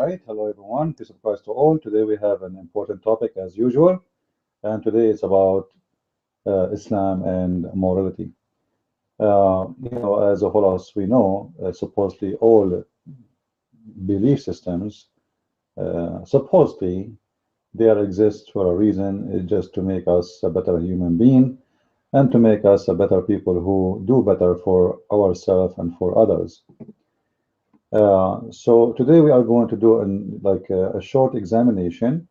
right, hello everyone, peace of Christ to all. Today we have an important topic as usual, and today it's about Islam and morality. As a whole, as we know, supposedly all belief systems, supposedly they exist for a reason, just to make us a better human being and to make us a better people who do better for ourselves and for others. So today we are going to do a short examination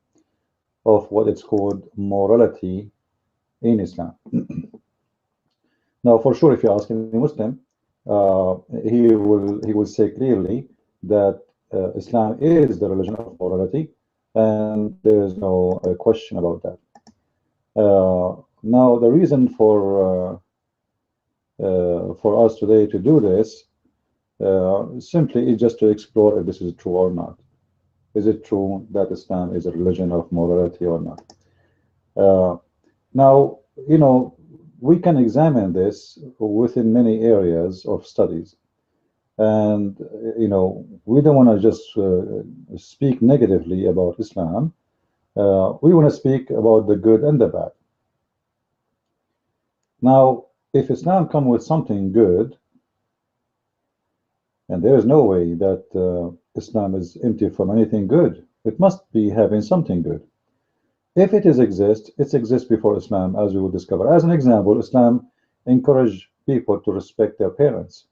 of what it's called morality in Islam. Now, for sure, if you ask any Muslim, he will say clearly that Islam is the religion of morality, and there is no question about that. Now, the reason for us today to do this simply is just to explore if this is true or not. Is it true that Islam is a religion of morality or not? Now, we can examine this within many areas of studies. And, we don't want to just speak negatively about Islam. We want to speak about the good and the bad. Now, if Islam comes with something good, and there is no way that Islam is empty from anything good. It must be having something good. If it exists before Islam, as we will discover. As an example, Islam encouraged people to respect their parents.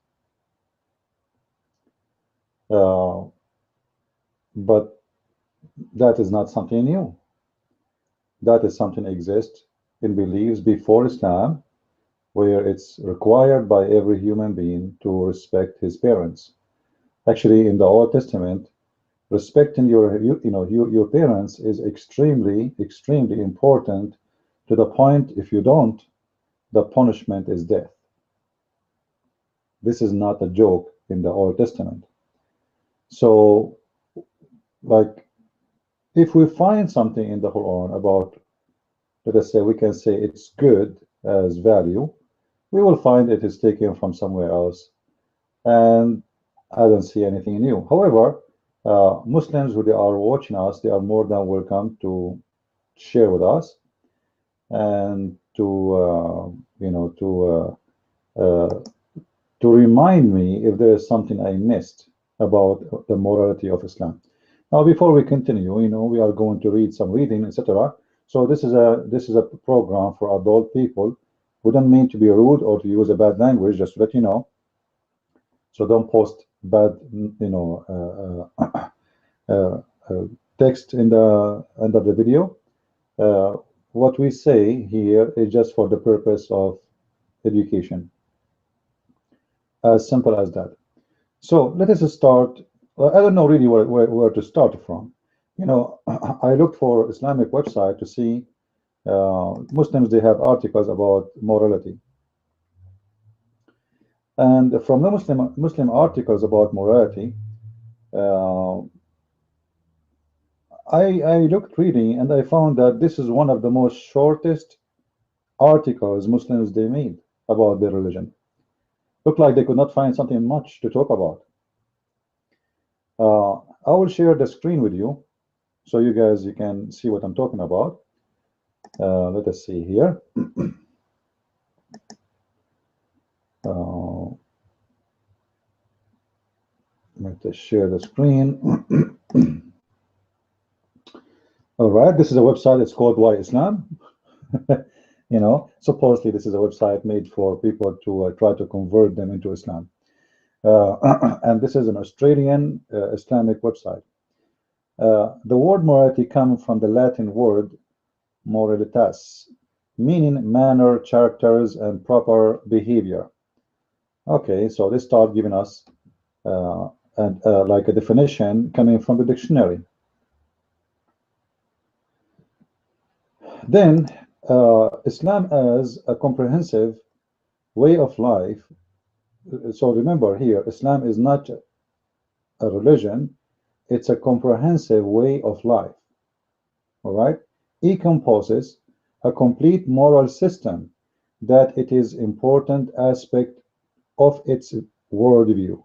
But that is not something new. That is something that exists in beliefs before Islam, where it's required by every human being to respect his parents. Actually, in the Old Testament, respecting your parents is extremely important, to the point if you don't, the punishment is death. This is not a joke in the Old Testament. So, if we find something in the Quran about, let us say, we can say it's good as value, we will find it is taken from somewhere else, and I don't see anything new. However, Muslims who are watching us, they are more than welcome to share with us and to remind me if there is something I missed about the morality of Islam. Now, before we continue, we are going to read some reading, etc. So this is a program for adult people. We don't mean to be rude or to use a bad language, just to let you know. So don't post bad, text in the end of the video. What we say here is just for the purpose of education. As simple as that. So let us start. Well, I don't know really where to start from. I looked for Islamic website to see Muslims, they have articles about morality. And from the Muslim articles about morality, I looked reading, and I found that this is one of the most shortest articles Muslims they made about their religion. Looked like they could not find something much to talk about. I will share the screen with you, so you can see what I'm talking about. Let us see here. Let us share the screen. All right, this is a website. It's called Why Islam. Supposedly this is a website made for people to try to convert them into Islam. And this is an Australian Islamic website. The word morality comes from the Latin word moralitas, meaning manner, characters, and proper behavior. Okay, so they start giving us like a definition coming from the dictionary. Then Islam as a comprehensive way of life. So remember here, Islam is not a religion, it's a comprehensive way of life. All right? It composes a complete moral system that it is important aspect of its worldview.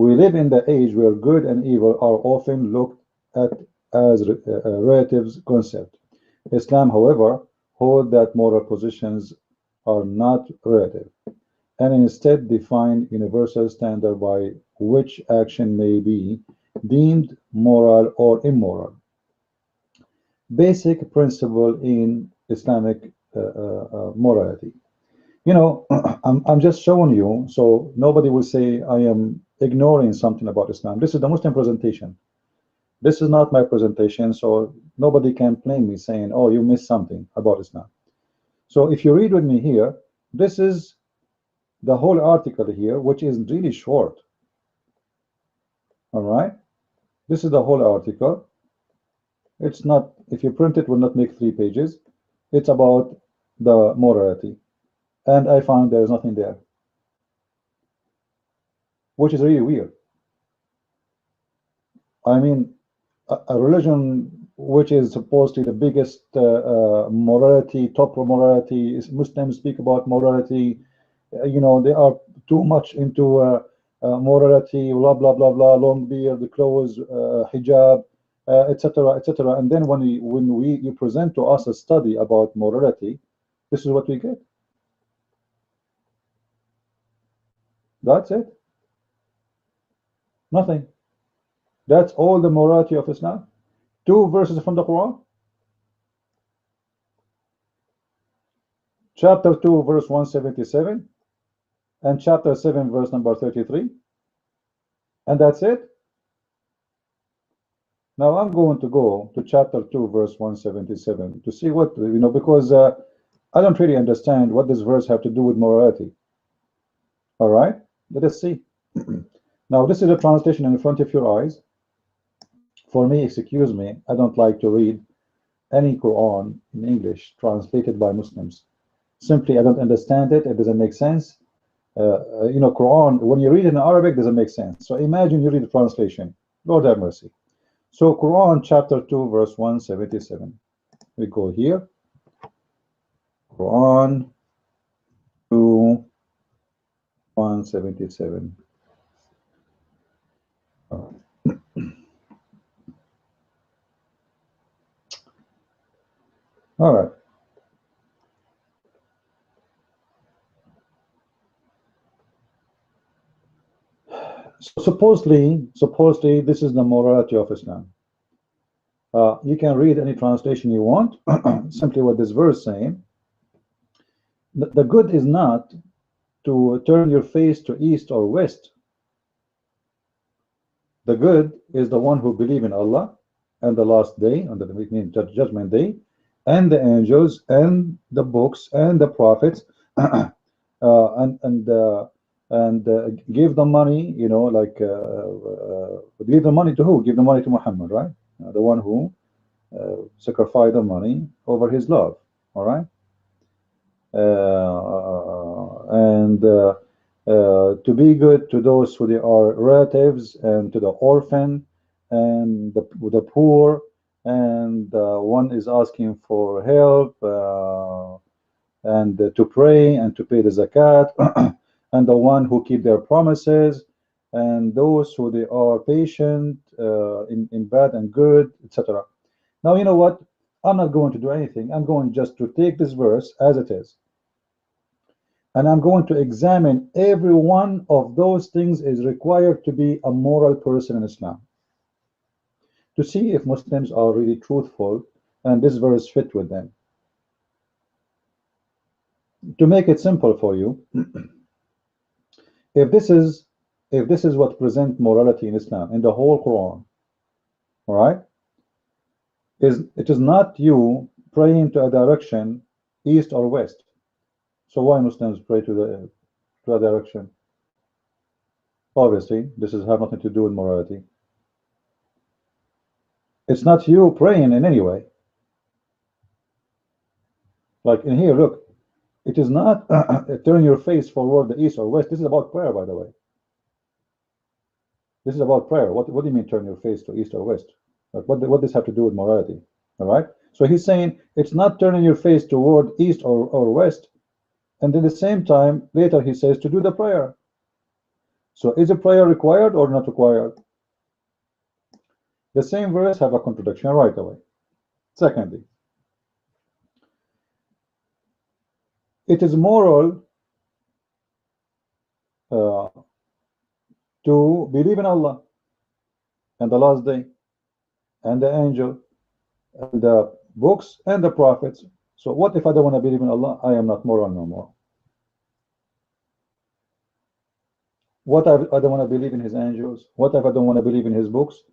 We live in the age where good and evil are often looked at as relatives concept. Islam, however, hold that moral positions are not relative, and instead define universal standard by which action may be deemed moral or immoral. Basic principle in Islamic morality. You know, I'm just showing you so nobody will say I am ignoring something about Islam. This is the Muslim presentation. This is not my presentation, so nobody can blame me saying, oh, you missed something about Islam. So if you read with me here, this is the whole article here, which is really short. All right, this is the whole article. It's not, if you print it, will not make 3 pages. It's about the morality, and I found there is nothing there, which is really weird. I mean, a religion which is supposedly the biggest morality, top morality, is Muslims speak about morality. You know, they are too much into morality, blah blah blah blah, long beard, clothes, hijab, etc., etc. And then when you present to us a study about morality, this is what we get. That's it. Nothing. That's all the morality of Islam. 2 verses from the Quran. Chapter 2, verse 177, and chapter 7, verse number 33. And that's it. Now I'm going to go to chapter 2, verse 177 to see what, you know, because I don't really understand what this verse have to do with morality. All right, let us see. Now this is a translation in front of your eyes. For me, excuse me, I don't like to read any Quran in English translated by Muslims. Simply, I don't understand it. It doesn't make sense. You know, Quran, when you read it in Arabic, doesn't make sense. So imagine you read the translation. Lord have mercy. So Quran chapter 2, verse 177. We go here. Quran 2, 177. All right. So supposedly, this is the morality of Islam. You can read any translation you want. Simply what this verse saying. The good is not to turn your face to east or west. The good is the one who believes in Allah and the last day, and the judgment day, and the angels and the books and the prophets, and give the money, you know, like give the money to who? Give the money to Muhammad, right? The one who sacrificed the money over his love. All right, to be good to those who they are relatives, and to the orphan, and the poor, and one is asking for help, and to pray and to pay the zakat, and the one who keep their promises, and those who they are patient in bad and good, etc. Now, you know what? I'm not going to do anything. I'm going just to take this verse as it is, and I'm going to examine every one of those things is required to be a moral person in Islam, to see if Muslims are really truthful and this verse fit with them. To make it simple for you, if this is what present morality in Islam in the whole Quran, all right, it is not you praying to a direction east or west. So why Muslims pray to a direction? Obviously, this has nothing to do with morality. It's not you praying in any way. Like in here, look, it is not turn your face forward the east or west. This is about prayer, by the way. This is about prayer. What do you mean turn your face to east or west? Like what does this have to do with morality? All right. So he's saying it's not turning your face toward east or west. And at the same time, later he says to do the prayer. So is a prayer required or not required? The same verse have a contradiction right away. Secondly, it is moral to believe in Allah and the last day and the angel and the books and the prophets. So what if I don't want to believe in Allah? I am not moral no more. What if I don't want to believe in his angels? What if I don't want to believe in his books?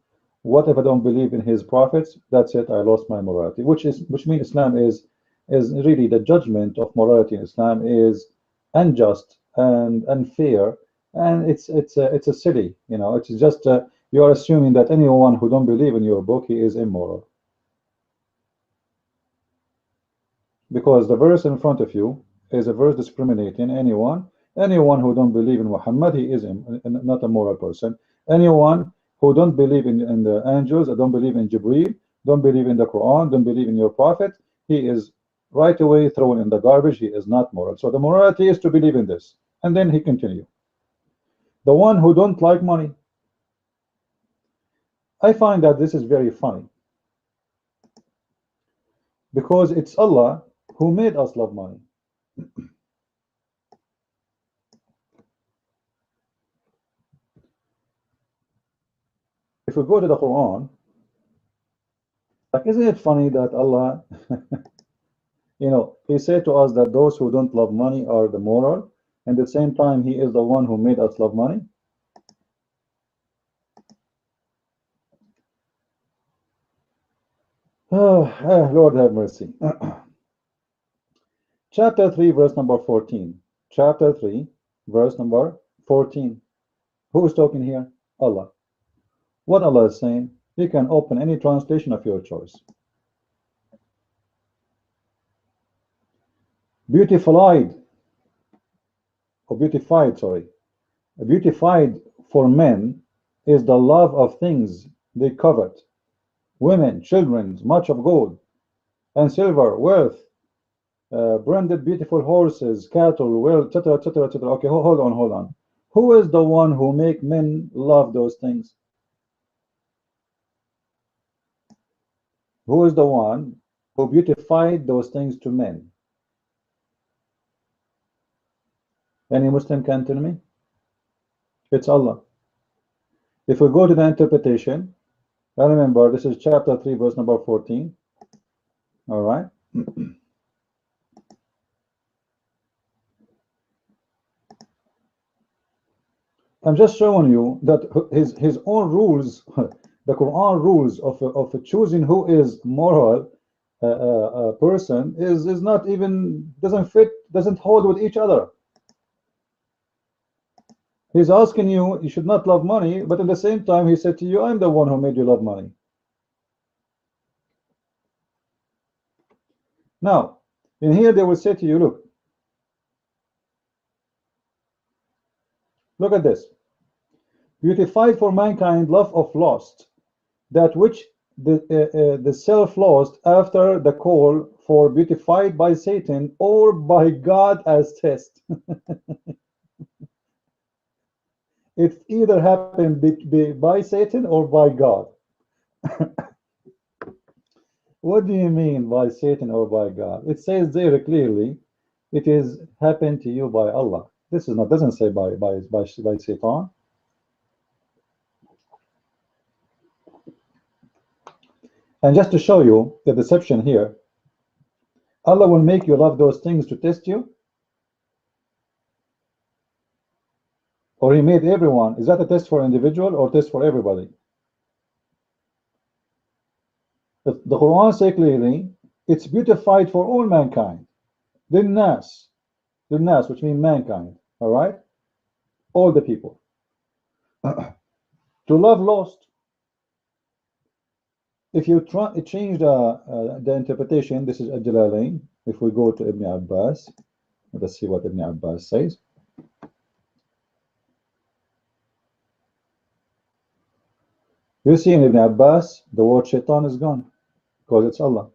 What if I don't believe in his prophets? That's it, I lost my morality. Which means Islam is really the judgment of morality in Islam is unjust and unfair, and it's a silly, you know, it's just you are assuming that anyone who don't believe in your book, he is immoral. Because the verse in front of you is a verse discriminating anyone who don't believe in Muhammad, he is not a moral person. Anyone who don't believe in the angels, or don't believe in Jibreel, don't believe in the Quran, don't believe in your prophet, he is right away thrown in the garbage. He is not moral. So the morality is to believe in this. And then he continue. The one who don't like money. I find that this is very funny, because it's Allah who made us love money. If we go to the Quran, like, isn't it funny that Allah, you know, he said to us that those who don't love money are the moral, and at the same time he is the one who made us love money. Lord have mercy. Chapter 3, verse number 14. Chapter 3, verse number 14. Who is talking here? Allah. What Allah is saying, you can open any translation of your choice. Beautified, sorry. Beautified for men is the love of things they covet. Women, children, much of gold and silver, wealth, branded beautiful horses, cattle, wealth, etc., etc., etc. Okay, hold on. Who is the one who make men love those things? Who is the one who beautified those things to men? Any Muslim can tell me? It's Allah. If we go to the interpretation, remember this is chapter 3, verse number 14. All right. I'm just showing you that his own rules, the Quran rules of choosing who is moral person is not even, doesn't hold with each other. He's asking you, you should not love money, but at the same time he said to you, I'm the one who made you love money. Now in here they will say to you, look at this. Beautified for mankind love of lost, that which the self lost after the call for beautified by Satan or by God as test. It either happened by Satan or by God. What do you mean by Satan or by God? It says there clearly, it is happened to you by Allah. This is not, doesn't say by Satan. And just to show you the deception here, Allah will make you love those things to test you, or he made everyone. Is that a test for individual or test for everybody? The Quran says clearly it's beautified for all mankind. The nas, which means mankind. All right, all the people. To love lost. If you change the interpretation, this is Al-Jalalain. If we go to Ibn Abbas, let's see what Ibn Abbas says. You see in Ibn Abbas, the word shaitan is gone because it's Allah.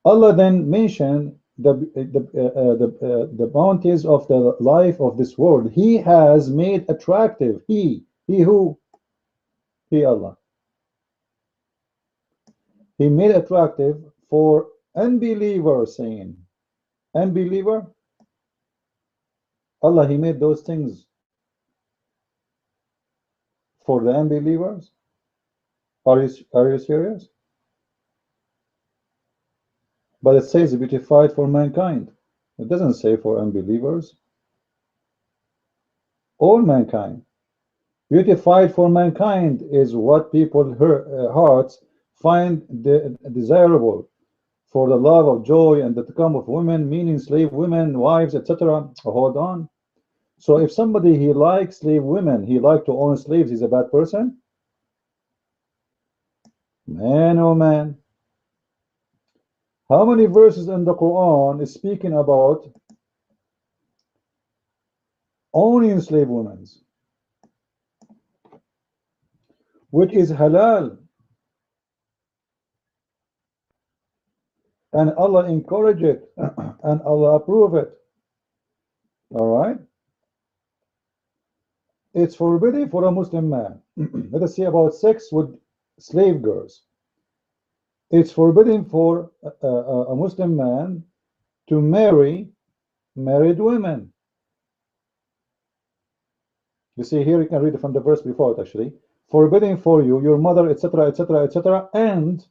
Allah then mentioned the bounties of the life of this world. He has made attractive. He who? He, Allah. He made attractive for unbelievers, saying, unbeliever, Allah, He made those things for the unbelievers. Are you serious? But it says beautified for mankind. It doesn't say for unbelievers. All mankind. Beautified for mankind is what people hearts find desirable for the love of joy and the come of women, meaning slave women, wives, etc. Hold on. So if somebody he likes slave women, he like to own slaves, he's a bad person? Man, oh man. How many verses in the Quran is speaking about owning slave women, which is halal, and Allah encourage it and Allah approve it? All right, it's forbidden for a Muslim man. Let us see about sex with slave girls. It's forbidden for a Muslim man to marry married women. You see here, you can read it from the verse before it actually. Forbidden for you, your mother, etc., etc., etc., and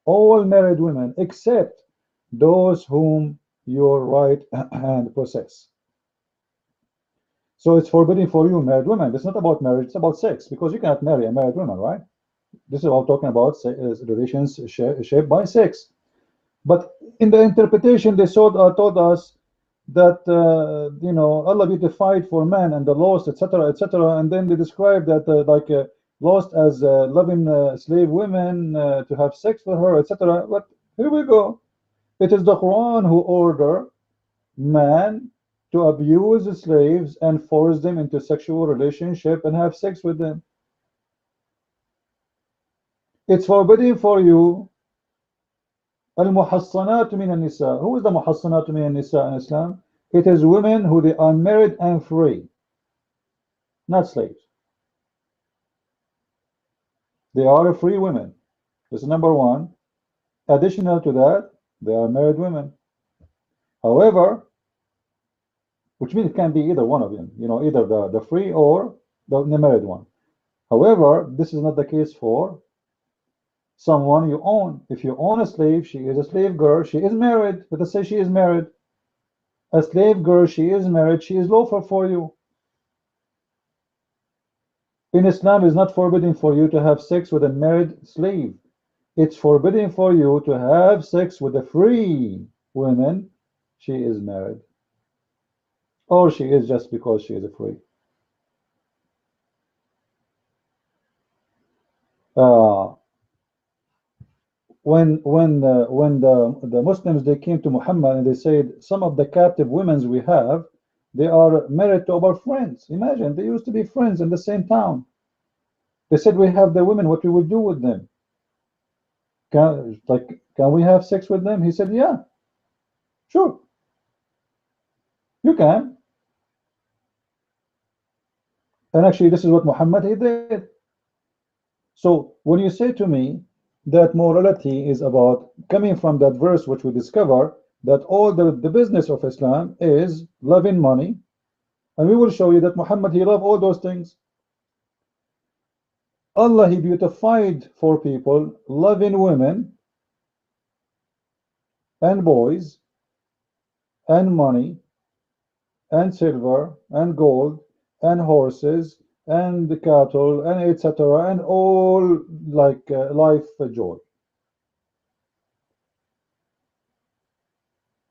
all married women except those whom your right hand possess. So it's forbidden for you married women. It's not about marriage, it's about sex, because you cannot marry a married woman, right? This is all talking about relations shaped by sex. But in the interpretation, they told us that you know, Allah beautified for man and the lost, etc., etc., and then they describe that lost as loving slave women to have sex with her, etc. But here we go. It is the Quran who order man to abuse the slaves and force them into sexual relationship and have sex with them. It's forbidden for you al-muhassanat min al-nisa. Who is the muhassanat min al-nisa in Islam? It is women who they are married and free, not slaves. They are free women. This is number one. Additional to that, they are married women. However, which means it can be either one of them, you know, either the free or the married one. However, this is not the case for someone you own. If you own a slave, she is a slave girl, she is married. Let us say she is married. A slave girl, she is married, she is lawful for you. In Islam, it is not forbidden for you to have sex with a married slave. It's forbidden for you to have sex with a free woman. She is married, or she is just because she is a free. When the Muslims, they came to Muhammad and they said, some of the captive women we have, they are married to our friends. Imagine, they used to be friends in the same town. They said, we have the women, what we will do with them? Can we have sex with them? He said, yeah, sure, you can. And actually, this is what Muhammad he did. So when you say to me that morality is about coming from that verse, which we discover that all the business of Islam is loving money, and we will show you that Muhammad, he loved all those things. Allah, he beautified for people loving women and boys and money and silver and gold and horses and the cattle and etc., and all like life joy.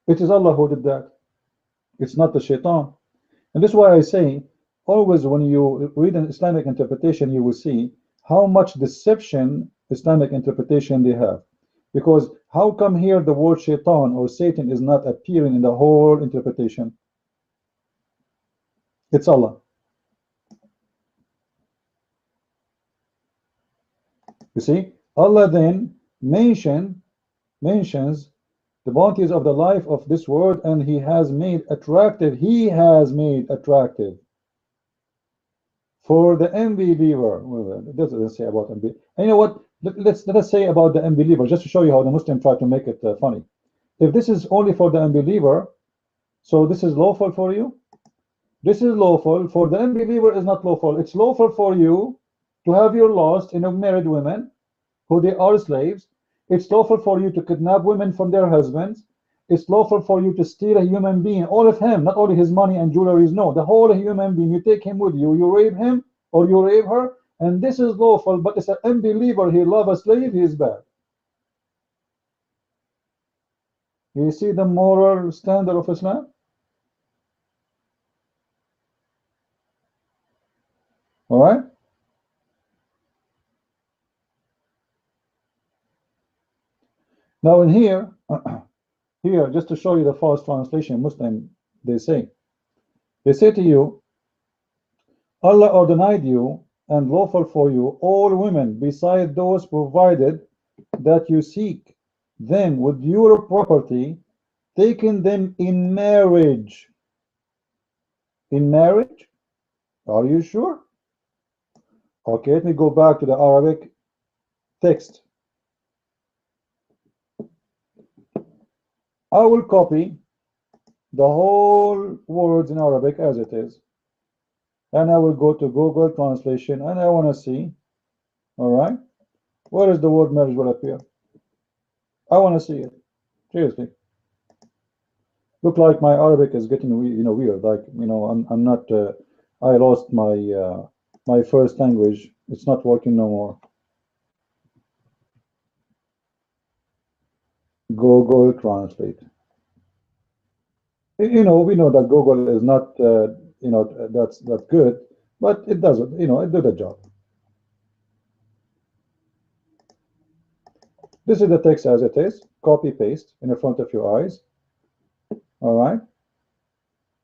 It is Allah who did that. It's not the shaitan. And this is why I say, always when you read an Islamic interpretation, you will see how much deception Islamic interpretation they have. Because how come here the word shaitan or Satan is not appearing in the whole interpretation? It's Allah. You see, Allah then mentions the bounties of the life of this world, and he has made attractive, for the unbeliever. Well, it doesn't say about unbeliever. And you know what? Let us say about the unbeliever, just to show you how the Muslim try to make it funny. If this is only for the unbeliever, so this is lawful for you. This is lawful. For the unbeliever is not lawful. It's lawful for you to have your lust in a married women who they are slaves. It's lawful for you to kidnap women from their husbands. It's lawful for you to steal a human being, all of him, not only his money and jewelry. No, the whole human being. You take him with you, you rape him or you rape her, and this is lawful. But it's an unbeliever, he love a slave, he is bad. You see the moral standard of Islam? All right. Now in here, here, just to show you the false translation, Muslim, they say to you, Allah ordained you and lawful for you all women beside those, provided that you seek them with your property, taking them in marriage. In marriage? Are you sure? Okay, let me go back to the Arabic text. I will copy the whole words in Arabic as it is, and I will go to Google Translation, and I want to see, all right, where is the word marriage will appear. I want to see it. Seriously. Look like my Arabic is getting weird. Like, I'm not. I lost my my first language. It's not working no more. Google Translate. We know that Google is not that's good, but it doesn't. It did a job. This is the text as it is. Copy paste in front of your eyes. All right.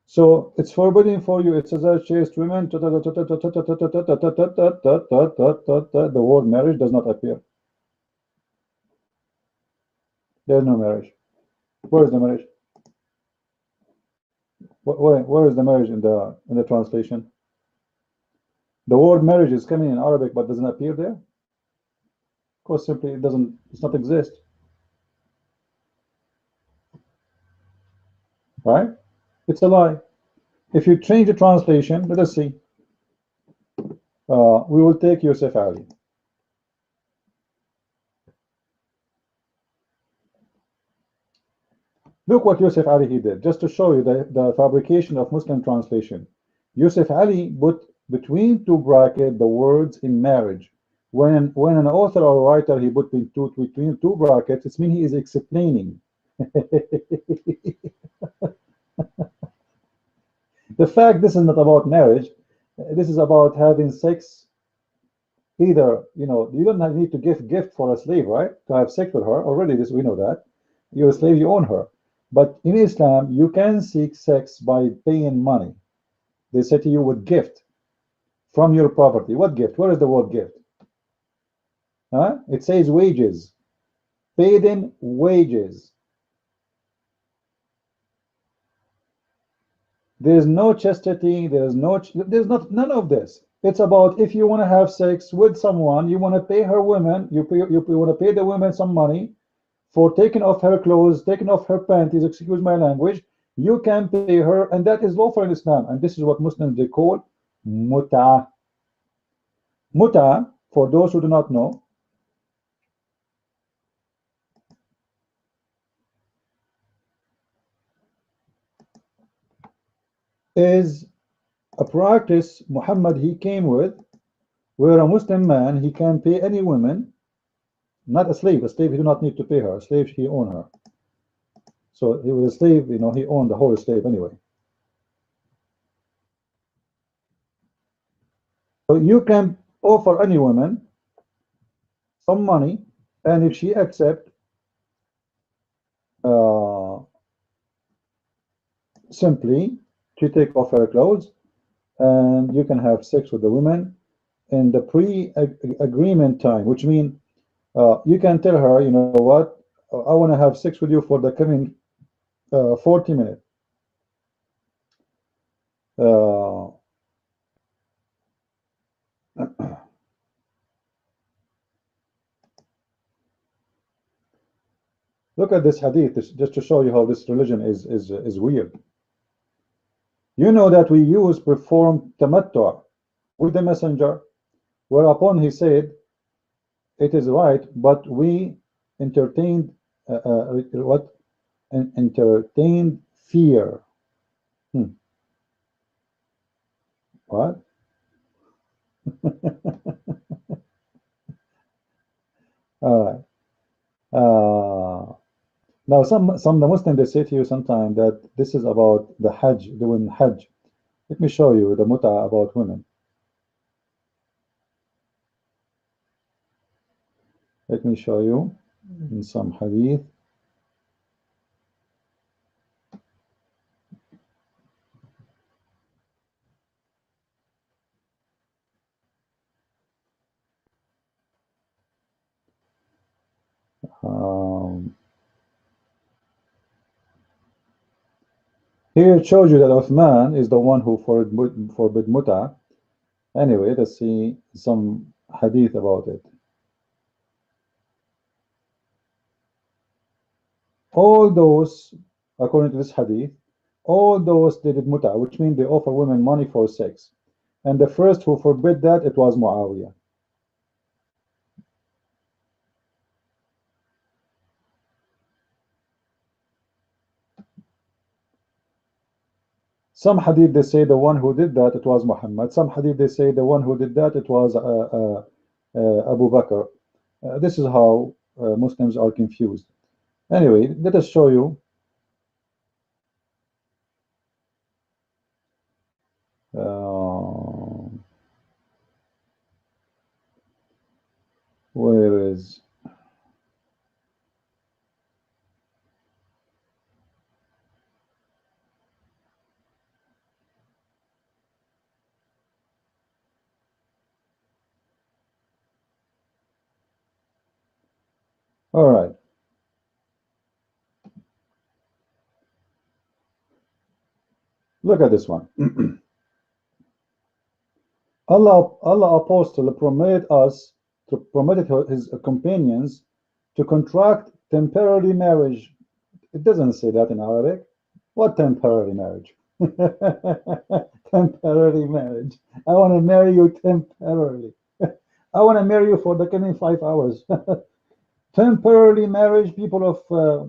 So it's forbidden for you. It says chaste women. The word marriage does not appear. There's no marriage. Where is the marriage? Where is the marriage in the translation? The word marriage is coming in Arabic, but doesn't appear there. Of course, simply it doesn't. It's not exist. Right? It's a lie. If you change the translation, let us see. We will take Yusuf Ali. Look what Yusuf Ali he did, just to show you the fabrication of Muslim translation. Yusuf Ali put between two brackets the words in marriage. When an author or writer he put between two brackets, it means he is explaining. The fact this is not about marriage, this is about having sex. Either you don't need to give gift for a slave, right? To have sex with her already. This we know that you're a slave, you own her. But in Islam, you can seek sex by paying money. They say to you with gift from your property. What gift? Where is the word gift? Huh? It says wages. Paid in wages. There's no chastity. There's none of this. It's about if you want to have sex with someone, you want to pay her women. You want to pay the women some money for taking off her clothes, taking off her panties, excuse my language. You can pay her, and that is lawful in Islam. And this is what Muslims they call muta. Muta, for those who do not know, is a practice Muhammad he came with, where a Muslim man he can pay any woman, not a slave. A slave he do not need to pay her. A slave he own her. So he was a slave, he owned the whole slave anyway. So you can offer any woman some money, and if she accept, simply to take off her clothes, and you can have sex with the woman in the pre-agreement time, which means you can tell her, you know what, I want to have sex with you for the coming 40 minutes. Look at this hadith, just to show you how this religion is weird. You know that we perform tamattu with the messenger, whereupon he said it is right, but we entertained entertained fear. What? All right. Now some the Muslims, they say to you sometimes that this is about the Hajj, doing Hajj. Let me show you the muta about women. Let me show you in some hadith. Here it shows you that Uthman is the one who forbid muta. Anyway, let's see some hadith about it. All those, according to this hadith, all those they did muta, which means they offer women money for sex. And the first who forbid that, it was Muawiyah. Some hadith they say the one who did that, it was Muhammad. Some hadith they say the one who did that, it was Abu Bakr. This is how Muslims are confused. Anyway, let us show you. Where is? All right. Look at this one. Allah apostle permitted his companions to contract temporary marriage. It doesn't say that in Arabic. What temporary marriage? Temporary marriage. I want to marry you temporarily. I want to marry you for the coming 5 hours. Temporary marriage, people of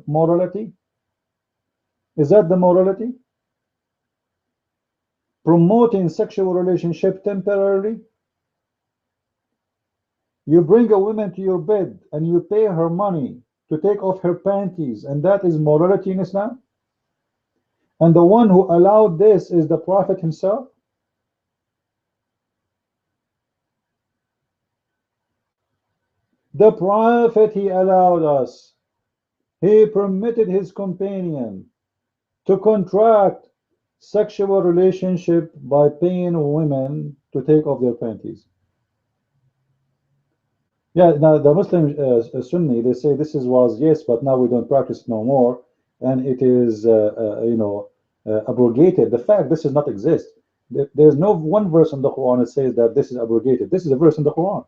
morality. Is that the morality? Promoting sexual relationship temporarily. You bring a woman to your bed and you pay her money to take off her panties, and that is morality in Islam? And the one who allowed this is the Prophet himself? The Prophet, he allowed us. He permitted his companion to contract sexual relationship by paying women to take off their panties. Yeah, now the Muslim Sunni, they say this was yes, but now we don't practice no more, and it is abrogated. The fact this does not exist. There's no one verse in the Quran that says that this is abrogated. This is a verse in the Quran.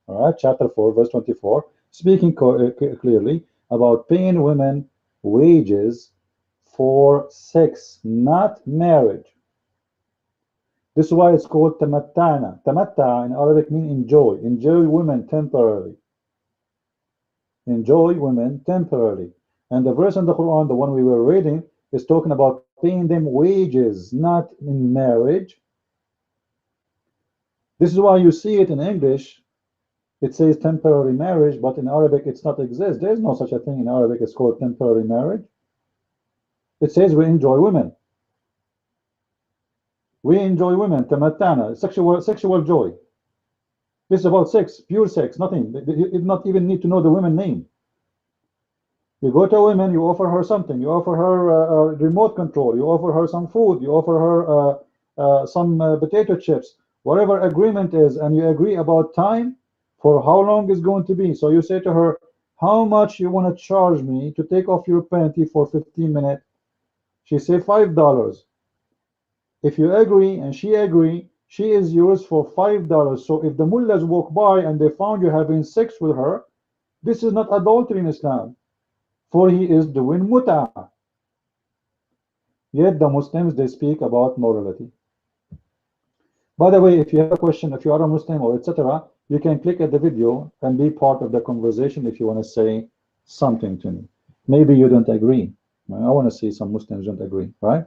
All right, chapter 4, verse 24, speaking clearly about paying women wages for sex, not marriage. This is why it's called tamattana. Tamatta in Arabic means enjoy. Enjoy women temporarily. Enjoy women temporarily. And the verse in the Quran, the one we were reading, is talking about paying them wages, not in marriage. This is why you see it in English. It says temporary marriage, but in Arabic it's not exist. There is no such a thing in Arabic. It's called temporary marriage. It says we enjoy women. We enjoy women, tamattana, sexual joy. This is about sex, pure sex, nothing. You do not even need to know the woman name. You go to a woman, you offer her something. You offer her remote control. You offer her some food. You offer her some potato chips. Whatever agreement is, and you agree about time for how long it's going to be. So you say to her, how much you want to charge me to take off your panty for 15 minutes? She said $5. If you agree and she agree, she is yours for $5. So if the mullahs walk by and they found you having sex with her, this is not adultery in Islam, for he is doing mut'ah. Yet the Muslims, they speak about morality. By the way, if you have a question, if you are a Muslim or etc., you can click at the video and be part of the conversation if you want to say something to me. Maybe you don't agree. I want to see some Muslims don't agree, right?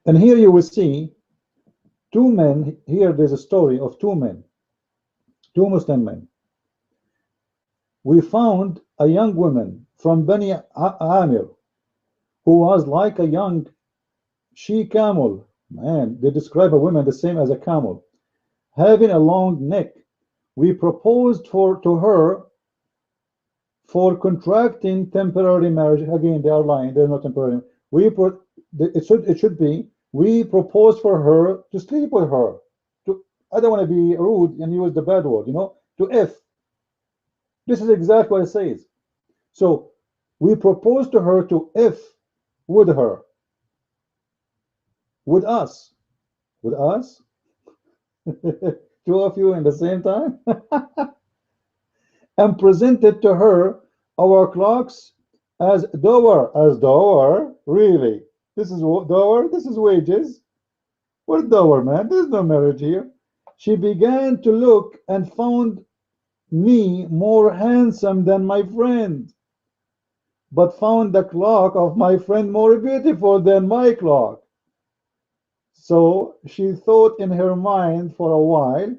And here you will see two men. Here there's a story of two men, two Muslim men. We found a young woman from Bani Amir who was like a young she-camel. Man, they describe a woman the same as a camel, having a long neck. We proposed to her for contracting temporary marriage. Again, they are lying. They're not temporary. It should be we proposed for her to sleep with her. I don't want to be rude and use the bad word, to F. This is exactly what it says. So we proposed to her to F with her, with us, two of you in the same time, and presented to her our clocks as dower. Really? This is dower? This is wages? What dower, man? There's no marriage here. She began to look and found me more handsome than my friend, but found the clock of my friend more beautiful than my clock. So she thought in her mind for a while,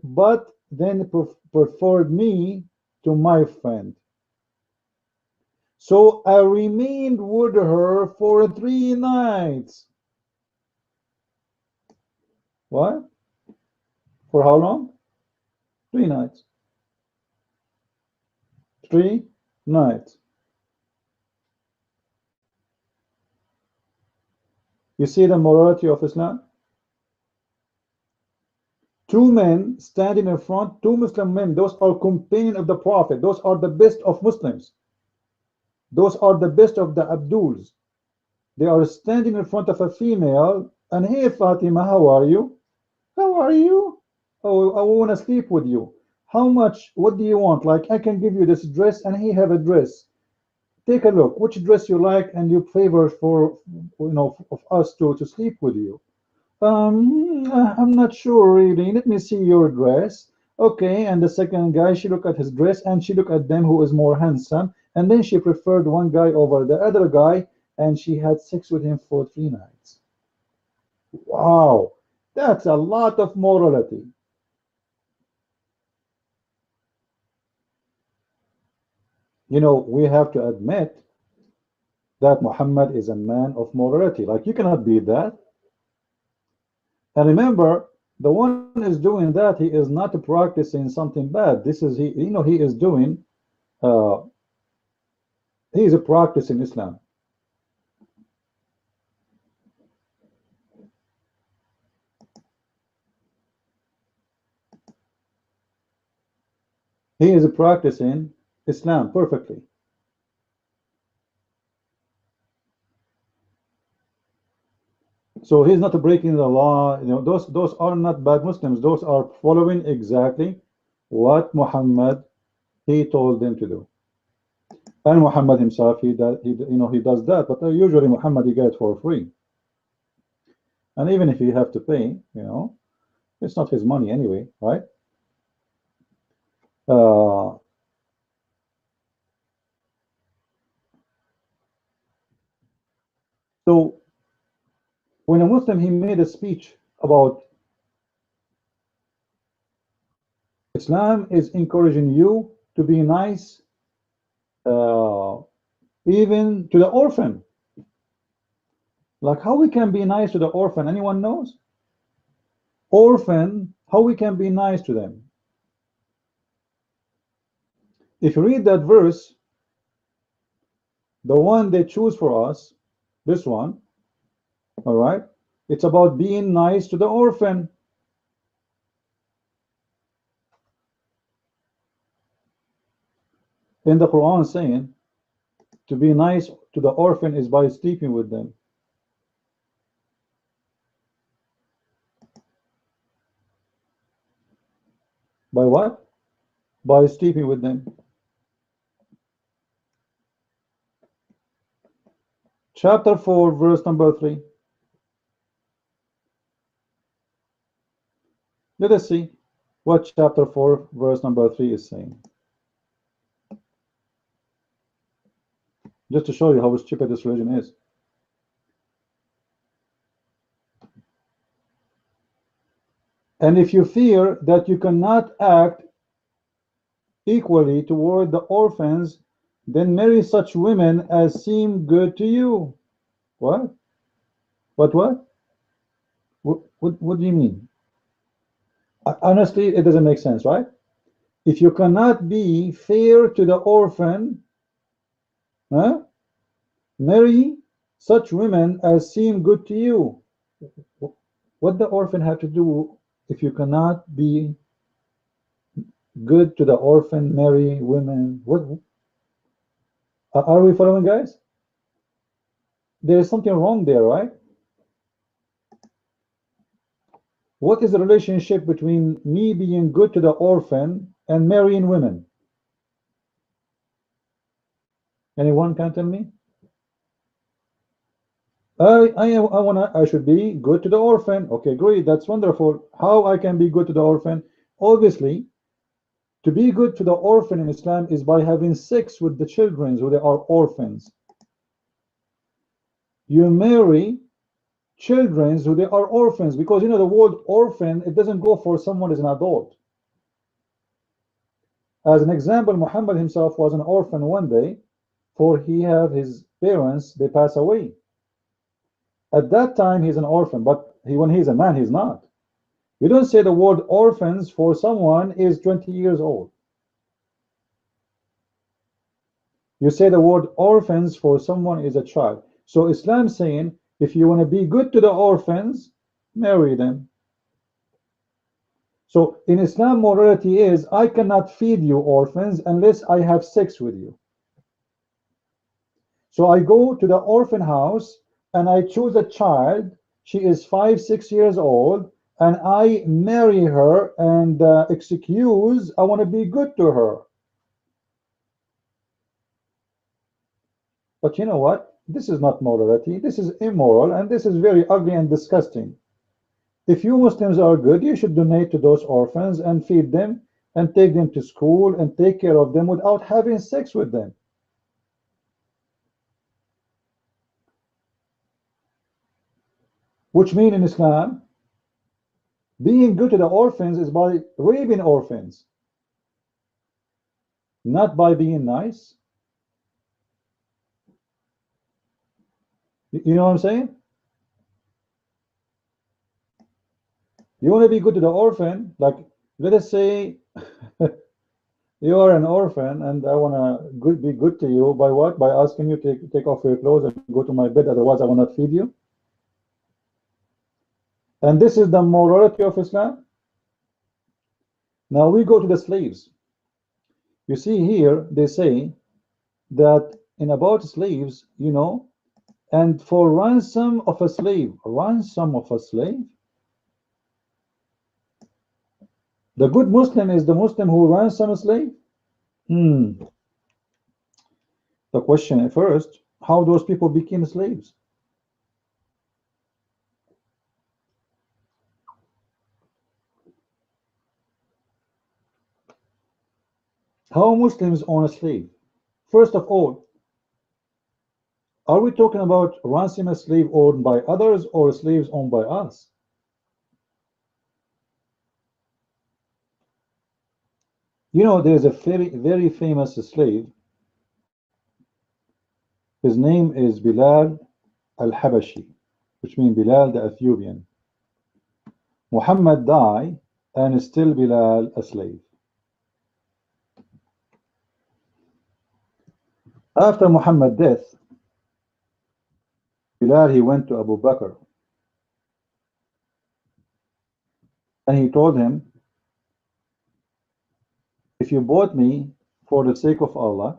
but then preferred me to my friend. So I remained with her for 3 nights. What? For how long? 3 nights. 3 nights. You see the morality of Islam? Two men standing in front, two Muslim men, those are companions of the Prophet. Those are the best of Muslims. Those are the best of the Abduls. They are standing in front of a female, and hey Fatima, how are you? How are you? Oh, I want to sleep with you. How much? What do you want? Like, I can give you this dress, and he have a dress. Take a look. Which dress you like, and you favor for, of us to sleep with you. I'm not sure really. Let me see your dress. Okay, and the second guy, she looked at his dress, and she looked at them who is more handsome, and then she preferred one guy over the other guy, and she had sex with him for 3 nights. Wow, that's a lot of morality. We have to admit that Muhammad is a man of morality. Like, you cannot beat that. And remember, the one is doing that, he is not practicing something bad. This is he is doing he is practicing Islam. He is practicing Islam perfectly. So he's not breaking the law. Those are not bad Muslims. Those are following exactly what Muhammad he told them to do. And Muhammad himself, he does that. But usually Muhammad, he gets it for free. And even if you have to pay, it's not his money anyway, right? So when a Muslim, he made a speech about Islam is encouraging you to be nice, even to the orphan. Like, how we can be nice to the orphan? Anyone knows? Orphan, how we can be nice to them? If you read that verse, the one they choose for us, this one, all right, it's about being nice to the orphan. in the Quran saying to be nice to the orphan is by sleeping with them. By what? By sleeping with them. Chapter 4, verse number 3. Let us see what chapter 4, verse number 3 is saying. Just to show you how stupid this religion is. And if you fear that you cannot act equally toward the orphans, then marry such women as seem good to you. What? What? What do you mean? Honestly, it doesn't make sense, right? If you cannot be fair to the orphan, huh? Marry such women as seem good to you. What the orphan have to do if you cannot be good to the orphan? Marry women. What? Are we following, guys? There is something wrong there, right? What is the relationship between me being good to the orphan and marrying women? Anyone can tell me? I should be good to the orphan. Okay, great, that's wonderful. How I can be good to the orphan? Obviously, to be good to the orphan in Islam is by having sex with the children who they are orphans. You marry children who they are orphans, because you know the word orphan, it doesn't go for someone who is an adult. As an example, Muhammad himself was an orphan one day, for he had his parents, they pass away. At that time he's an orphan, but when he's a man, he's not. You don't say the word orphans for someone is 20 years old. You say the word orphans for someone is a child. So Islam saying, if you want to be good to the orphans, marry them. So in Islam, morality is, I cannot feed you orphans unless I have sex with you. So I go to the orphan house and I choose a child. She is 5, 6 years old, and I marry her and excuse I want to be good to her. But you know what? This is not morality. This is immoral, and this is very ugly and disgusting. If you Muslims are good, you should donate to those orphans and feed them and take them to school and take care of them without having sex with them. Which means in Islam, being good to the orphans is by raping orphans, not by being nice. You know what I'm saying? You want to be good to the orphan, like let us say you are an orphan and I want to be good to you by what? By asking you to take off your clothes and go to my bed, otherwise I will not feed you. And this is the morality of Islam. Now we go to the slaves. You see here, they say that in about slaves, you know, and for ransom of a slave, the good Muslim is the Muslim who ransoms a slave. The question at first, how those people became slaves? How Muslims own a slave? First of all, are we talking about ransom a slave owned by others or slaves owned by us? You know, there's a very famous slave. His name is Bilal al-Habashi, which means Bilal the Ethiopian. Muhammad died and still Bilal a slave. After Muhammad's death, Bilal, he went to Abu Bakr and he told him, if you bought me for the sake of Allah.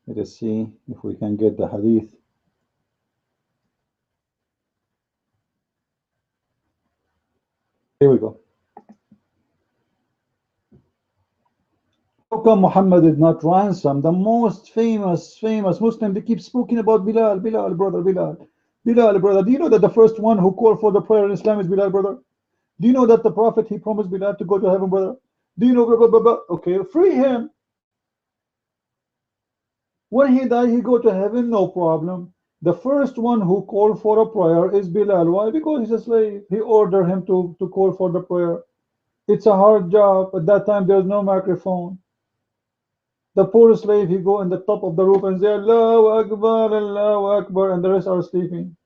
Let us see if we can get the hadith. Here we go. How come Muhammad did not ransom the most famous Muslim? They keep speaking about Bilal, brother, Bilal, brother. Do you know that the first one who called for the prayer in Islam is Bilal, brother? Do you know that the Prophet, he promised Bilal to go to heaven, brother? Do you know, blah, blah, blah, blah. Okay, free him. When he died, he go to heaven, no problem. The first one who called for a prayer is Bilal. Why? Because he's a slave. He ordered him to call for the prayer. It's a hard job. At that time, there's no microphone. The poor slave, he go in the top of the roof and say, Allahu Akbar, and the rest are sleeping.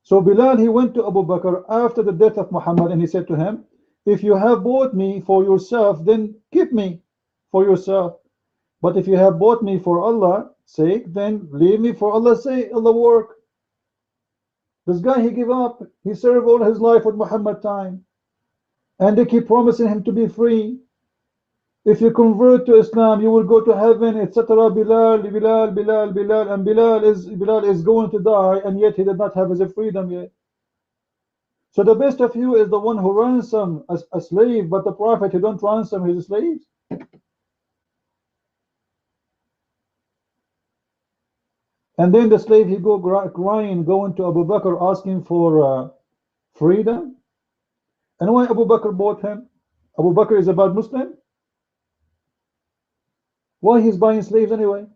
So Bilal, he went to Abu Bakr after the death of Muhammad, and he said to him, if you have bought me for yourself, then keep me for yourself. But if you have bought me for Allah's sake, then leave me for Allah's sake, Allah work. This guy, he gave up. He served all his life with Muhammad time. And they keep promising him to be free. If you convert to Islam, you will go to heaven, etc. Bilal, and Bilal is going to die, and yet he did not have his freedom yet. So the best of you is the one who ransom a slave, but the Prophet, he don't ransom his slaves. And then the slave, he go crying, going to Abu Bakr asking for freedom. And why Abu Bakr bought him? Abu Bakr is a bad Muslim? Why he's buying slaves anyway?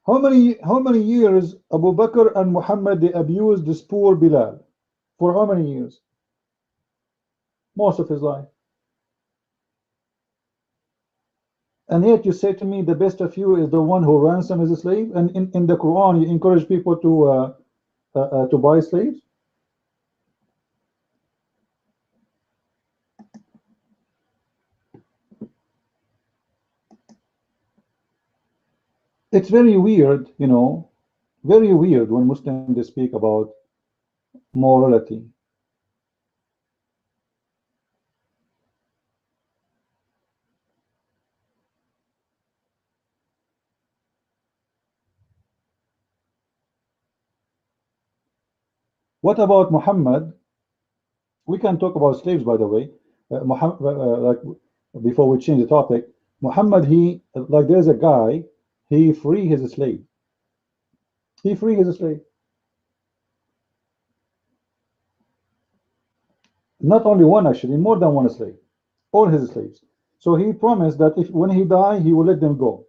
How many years Abu Bakr and Muhammad, they abused this poor Bilal? For how many years? Most of his life. And yet you say to me, the best of you is the one who ransoms his slave? And in the Quran, you encourage people to buy slaves? It's very weird, you know, very weird when Muslims, they speak about morality. What about Muhammad? We can talk about slaves, by the way. Muhammad, like before we change the topic, Muhammad, he, like, there's a guy, he free his slave. He free his slave. Not only one, actually, more than one slave. All his slaves. So he promised that if when he die, he will let them go.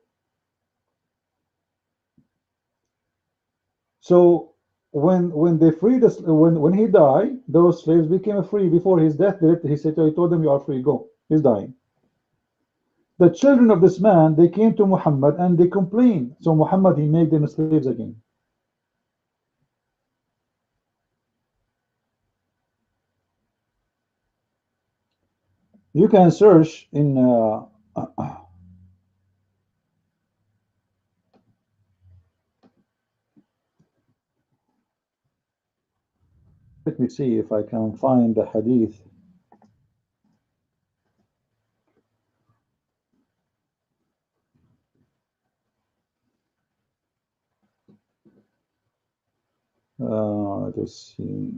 So when they freed us, when he died, those slaves became free. Before his death, he said, I told them, you are free, go. He's dying. The children of this man, they came to Muhammad and they complained. So Muhammad, he made them slaves again. You can search in let me see if I can find the hadith. Let's see.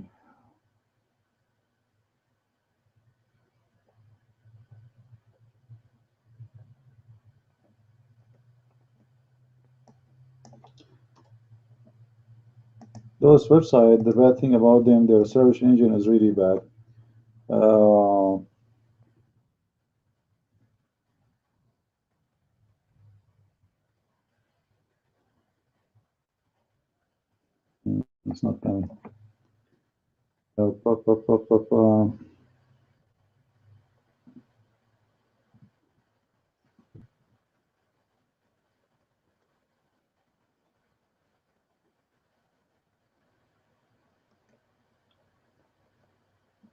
Those websites, the bad thing about them, their search engine is really bad. It's not coming.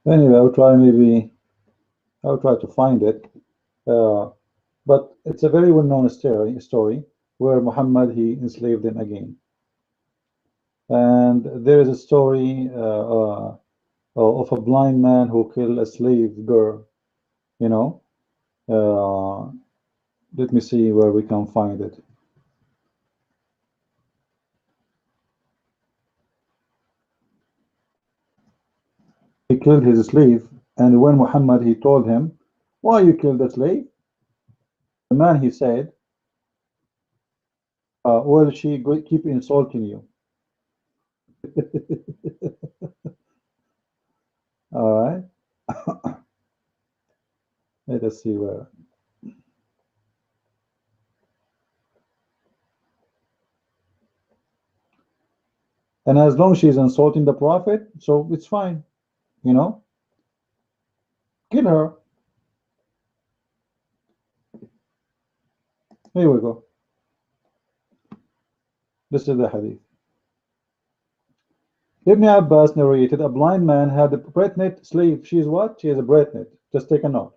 Anyway, I'll try to find it. but it's a very well-known story where Muhammad, he enslaved them again. And there is a story of a blind man who killed a slave girl, you know. Let me see where we can find it. He killed his slave, and when Muhammad, he told him, why you killed the slave? The man, he said, well, she keep insulting you. All right. Let us see where. And as long as she's insulting the Prophet, so it's fine, you know. Kill her. Here we go. This is the hadith. Ibn Abbas narrated, a blind man had a pregnant slave. She is what? She is a pregnant. Just take a note.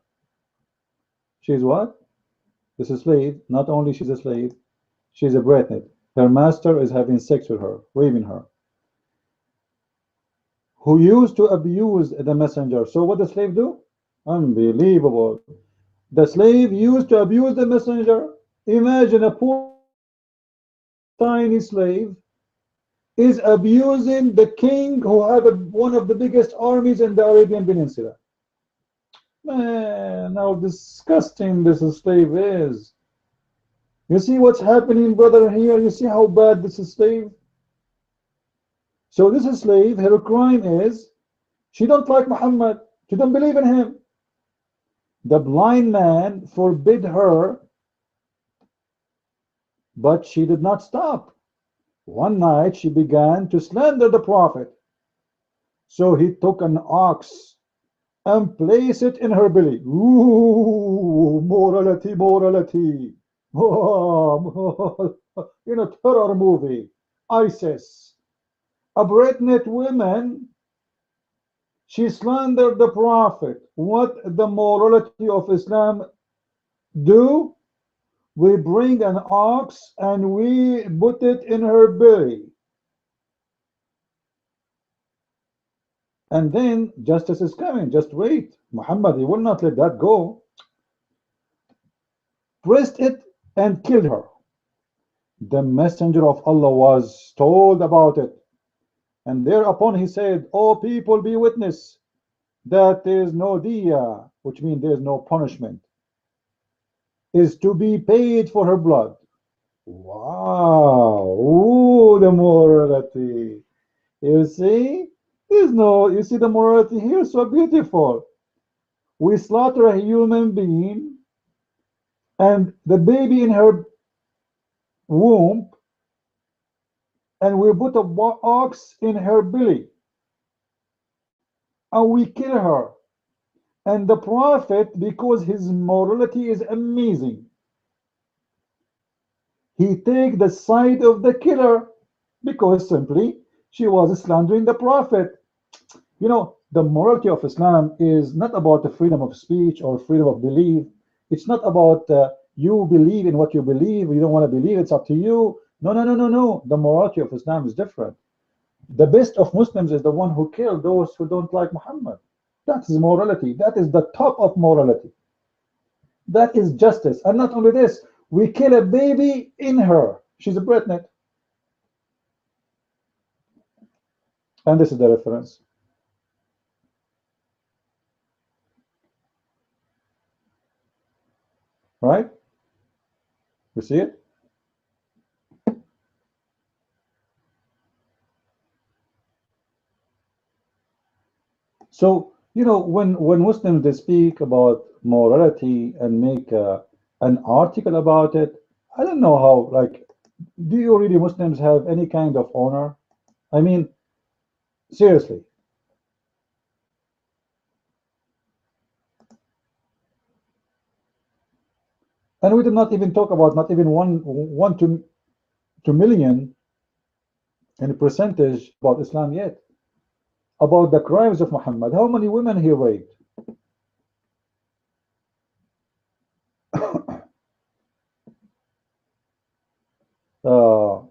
She is what? This is a slave. Not only she's a slave, she's a pregnant. Her master is having sex with her, raping her. Who used to abuse the messenger. So what the slave do? Unbelievable. The slave used to abuse the messenger. Imagine a poor tiny slave is abusing the king who had one of the biggest armies in the Arabian Peninsula. Man, how disgusting this slave is. You see what's happening, brother, here? You see how bad this slave? So this slave, her crime is, she don't like Muhammad. She don't believe in him. The blind man forbid her, but she did not stop. One night she began to slander the Prophet. So he took an ox and placed it in her belly. Ooh, morality, morality. Oh, in a terror movie, ISIS. A pregnant woman, she slandered the Prophet. What the morality of Islam do? We bring an ox and we put it in her belly. And then justice is coming. Just wait. Muhammad, he will not let that go. Pressed it and killed her. The messenger of Allah was told about it. And thereupon he said, O people, be witness that there is no diya, which means there is no punishment, is to be paid for her blood. Wow. Ooh, the morality. You see? There's no, you see the morality here, so beautiful. We slaughter a human being and the baby in her womb, and we put a ox in her belly and we kill her. And the Prophet, because his morality is amazing, he take the side of the killer because simply she was slandering the Prophet. You know, the morality of Islam is not about the freedom of speech or freedom of belief. It's not about you believe in what you believe. You don't want to believe, it's up to you. No, no, no, no, no. The morality of Islam is different. The best of Muslims is the one who killed those who don't like Muhammad. That is morality. That is the top of morality. That is justice. And not only this, we kill a baby in her. She's a pregnant. And this is the reference. Right? You see it? So, you know, when Muslims, they speak about morality and make an article about it, I don't know how, like, do you really Muslims have any kind of honor? I mean, seriously. And we did not even talk about not even one to 2 million in percentage about Islam yet. About the crimes of Muhammad. How many women he raped? Uh,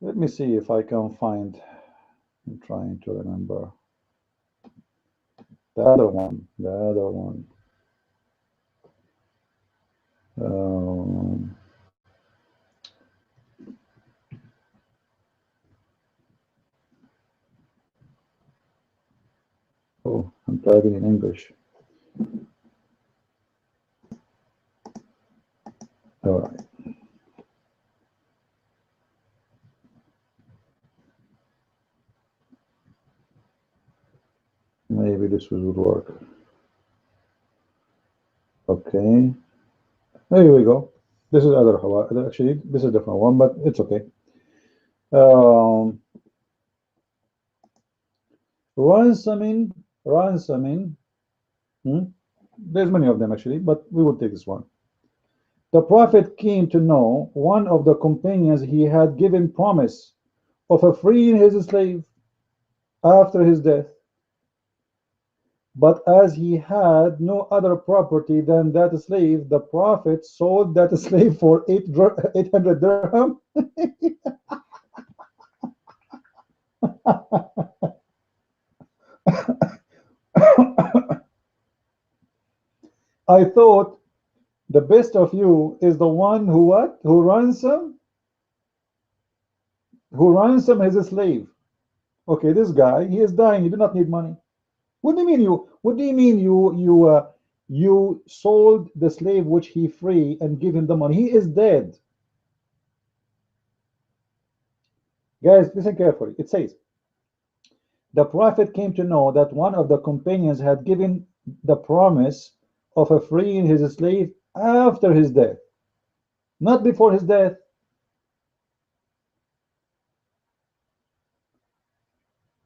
Let me see if I can find. I'm trying to remember the other one. The other one. Um, oh, I'm typing in English. All right. Maybe this would work. Okay. There we go. This is other Hawaii. Actually, this is a different one, but it's okay. Ransoming. There's many of them actually, but we will take this one. The Prophet came to know one of the companions he had given promise of a freeing his slave after his death. But as he had no other property than that slave, the Prophet sold that slave for 800 dirham. I thought the best of you is the one who what? Who ransom his slave. Okay, this guy, he is dying. He do not need money. What do you mean you? What do you mean you sold the slave which he free and give him the money? He is dead. Guys, listen carefully. It says, the Prophet came to know that one of the companions had given the promise of a freeing his slave after his death, not before his death.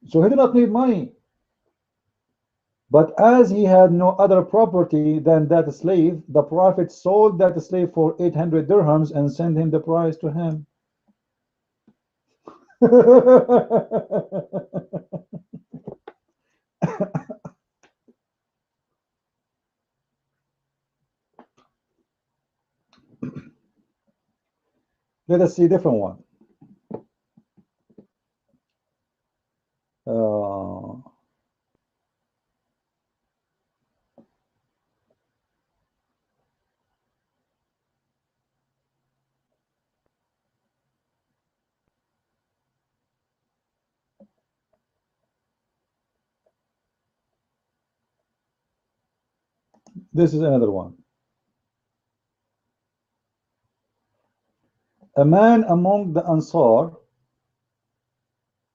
So he did not need money. But as he had no other property than that slave, the Prophet sold that slave for 800 dirhams and sent him the price to him. Let us see a different one. This is another one. A man among the Ansar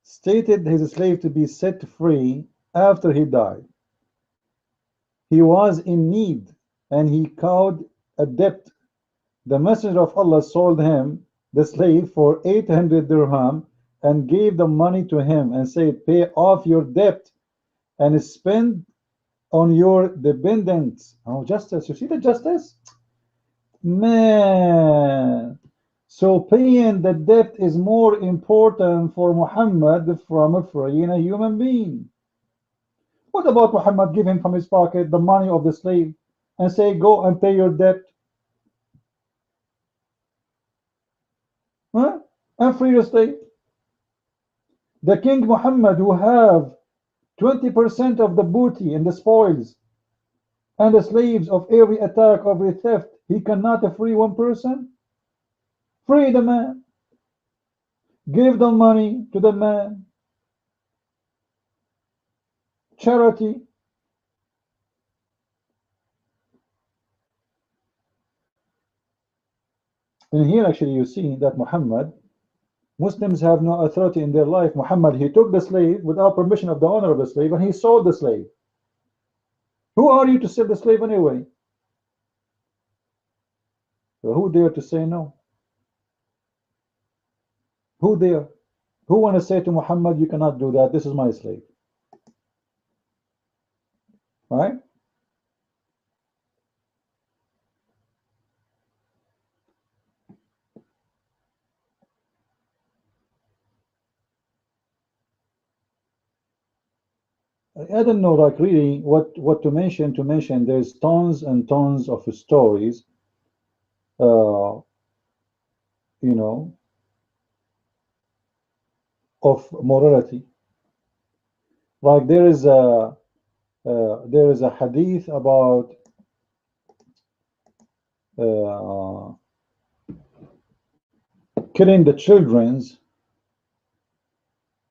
stated his slave to be set free after he died. He was in need and he owed a debt. The Messenger of Allah sold him, the slave, for 800 dirham and gave the money to him and said, pay off your debt and spend on your dependents. Oh, justice. You see the justice? Man. So paying the debt is more important for Muhammad from freeing a human being. What about Muhammad giving from his pocket the money of the slave and say, go and pay your debt? Huh? And free your slave. The King Muhammad, who have 20% of the booty and the spoils and the slaves of every attack, of every theft, he cannot free one person? Free the man. Give the money to the man. Charity. And here actually you see that Muhammad, Muslims have no authority in their life. Muhammad, he took the slave without permission of the owner of the slave and he sold the slave. Who are you to sell the slave anyway? So who dare to say no? Who dare? Who want to say to Muhammad, you cannot do that, this is my slave? Right? I don't know, like really what to mention. There's tons and tons of stories, you know, of morality. Like there is a hadith about uh, killing the childrens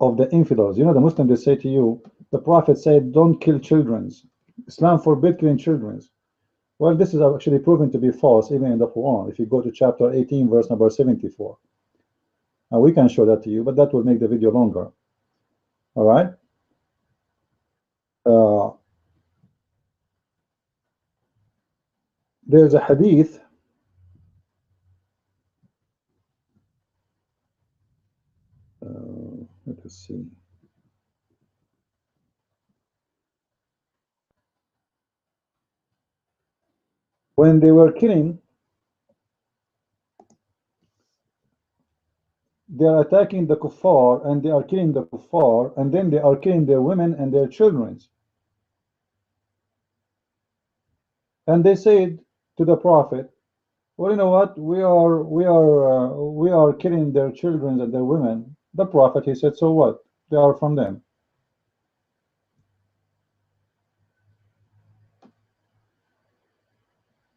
of the infidels. You know, the Muslims, they say to you, the Prophet said, don't kill childrens. Islam forbid killing childrens. Well, this is actually proven to be false, even in the Quran. If you go to chapter 18, verse number 74. And we can show that to you, but that will make the video longer. All right? Uh, there's a hadith. Let us see. When they were killing, they are attacking the kuffar, and they are killing the kuffar, and then they are killing their women and their children. And they said to the Prophet, well, you know what? We are killing their children and their women. The Prophet, he said, so what? They are from them.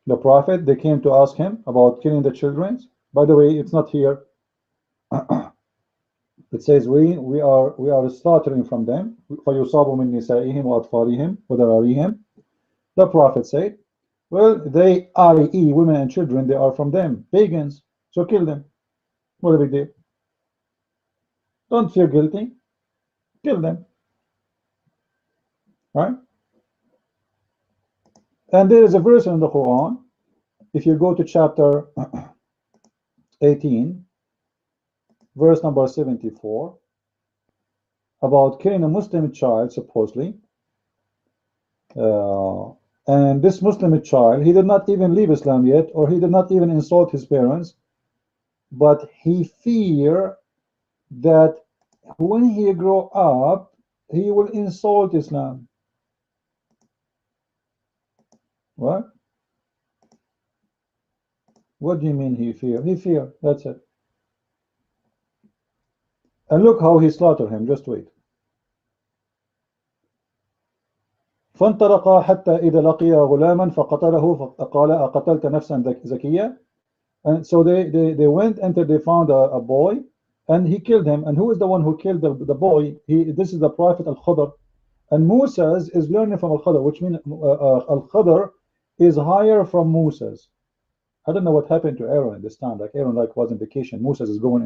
The Prophet, they came to ask him about killing the children. By the way, it's not here. It says we are slaughtering from them. فَيُصَابُ مِنْ نِسَائِهِمْ وَأَطْفَالِهِمْ وَذَرَارِهِمْ. The Prophet said, well, they, i.e., women and children, they are from them, pagans. So kill them. What a big deal. Don't feel guilty. Kill them. Right? And there is a verse in the Quran. If you go to chapter 18, verse number 74, about killing a Muslim child, supposedly. And this Muslim child, he did not even leave Islam yet, or he did not even insult his parents, but he feared that when he grow up, he will insult Islam. What? What do you mean he feared? He feared, that's it. And look how he slaughtered him, just wait. فانطلقا حتى إذا لقيا غلاما فقتله فقال أقتلت نفسا زكية. And so they went until they found a boy, and he killed him. And who is the one who killed the boy? This is the Prophet Al-Khadr. And Moses is learning from Al-Khadr, which means Al-Khadr is higher from Moses. I don't know what happened to Aaron in this time. Like Aaron was on vacation. Moses is going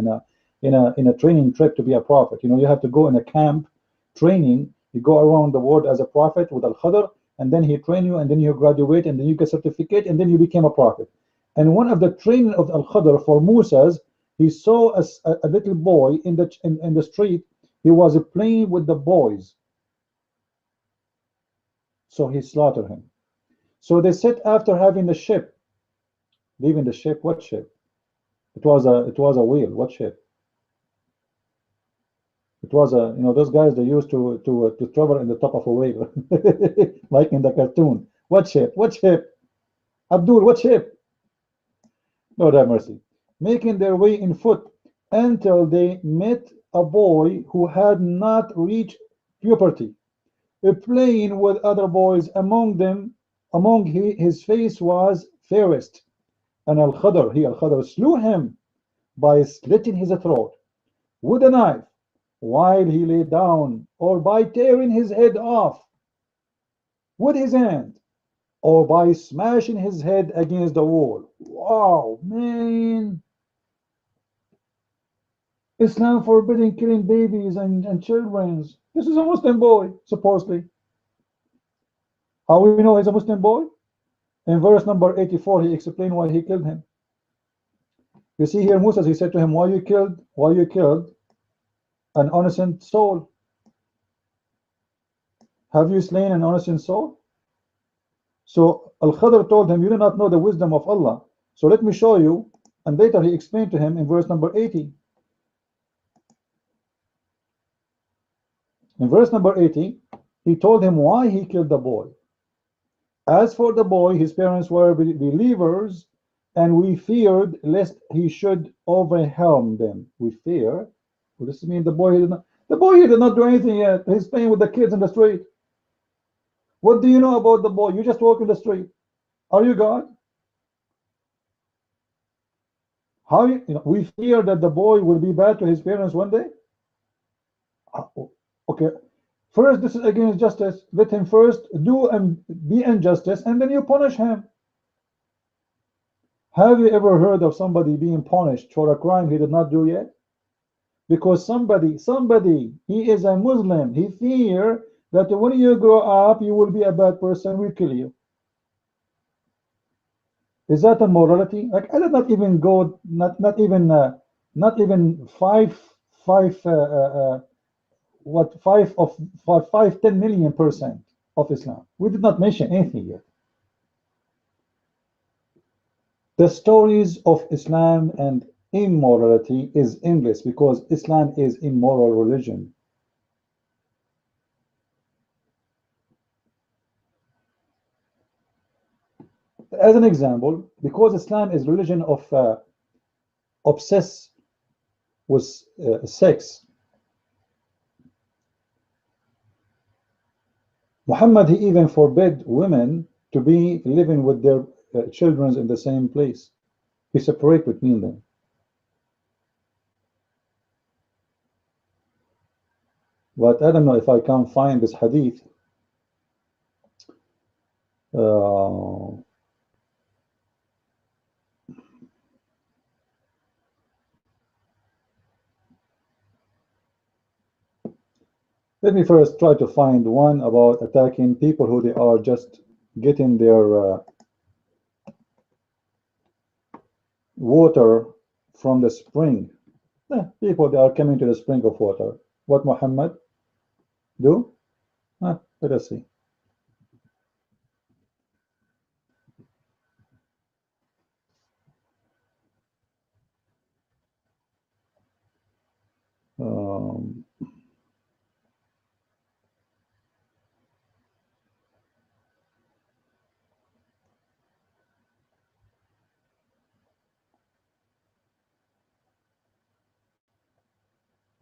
in a training trip to be a prophet. You know, you have to go in a camp training. You go around the world as a prophet with Al-Khadr, and then he train you, and then you graduate, and then you get certificate, and then you became a prophet. And one of the training of Al-Khadr for Moses, he saw a little boy in the street. He was playing with the boys. So he slaughtered him. So they said after having the ship, leaving the ship, what ship? It was a whale. What ship? It was those guys, they used to travel in the top of a whale, like in the cartoon. What ship? What ship? Abdul, what ship? Lord have mercy. Making their way in foot until they met a boy who had not reached puberty, playing with other boys. Among his face was fairest. And Al-Khadr slew him by slitting his throat with a knife while he lay down, or by tearing his head off with his hand, or by smashing his head against the wall. Wow, man. Islam forbidding killing babies and children. This is a Muslim boy, supposedly. How we know he's a Muslim boy? In verse number 84, he explained why he killed him. You see here, Moses, he said to him, why you killed an innocent soul? Have you slain an innocent soul? So Al-Khadr told him, you do not know the wisdom of Allah. So let me show you. And later he explained to him in verse number 80. In verse number 80, He told him why he killed the boy. As for the boy, his parents were believers, and we feared lest he should overwhelm them. We fear. Well, this means the boy did not do anything yet. He's playing with the kids in the street. What do you know about the boy? You just walk in the street. Are you God? How you know? We fear that the boy will be bad to his parents one day. Okay. First, this is against justice. Let him first do and be injustice, and then you punish him. Have you ever heard of somebody being punished for a crime he did not do yet? Because somebody, he is a Muslim. He fear that when you grow up, you will be a bad person. We kill you. Is that a morality? Like I did not even go, not even 10 million% of Islam. We did not mention anything yet. The stories of Islam and immorality is endless because Islam is immoral religion. As an example, because Islam is religion of obsessed with sex, Muhammad, he even forbid women to be living with their children in the same place. He separate between them. But I don't know if I can find this hadith. Let me first try to find one about attacking people who they are just getting their water from the spring. People, they are coming to the spring of water. What Muhammad do? Let us see.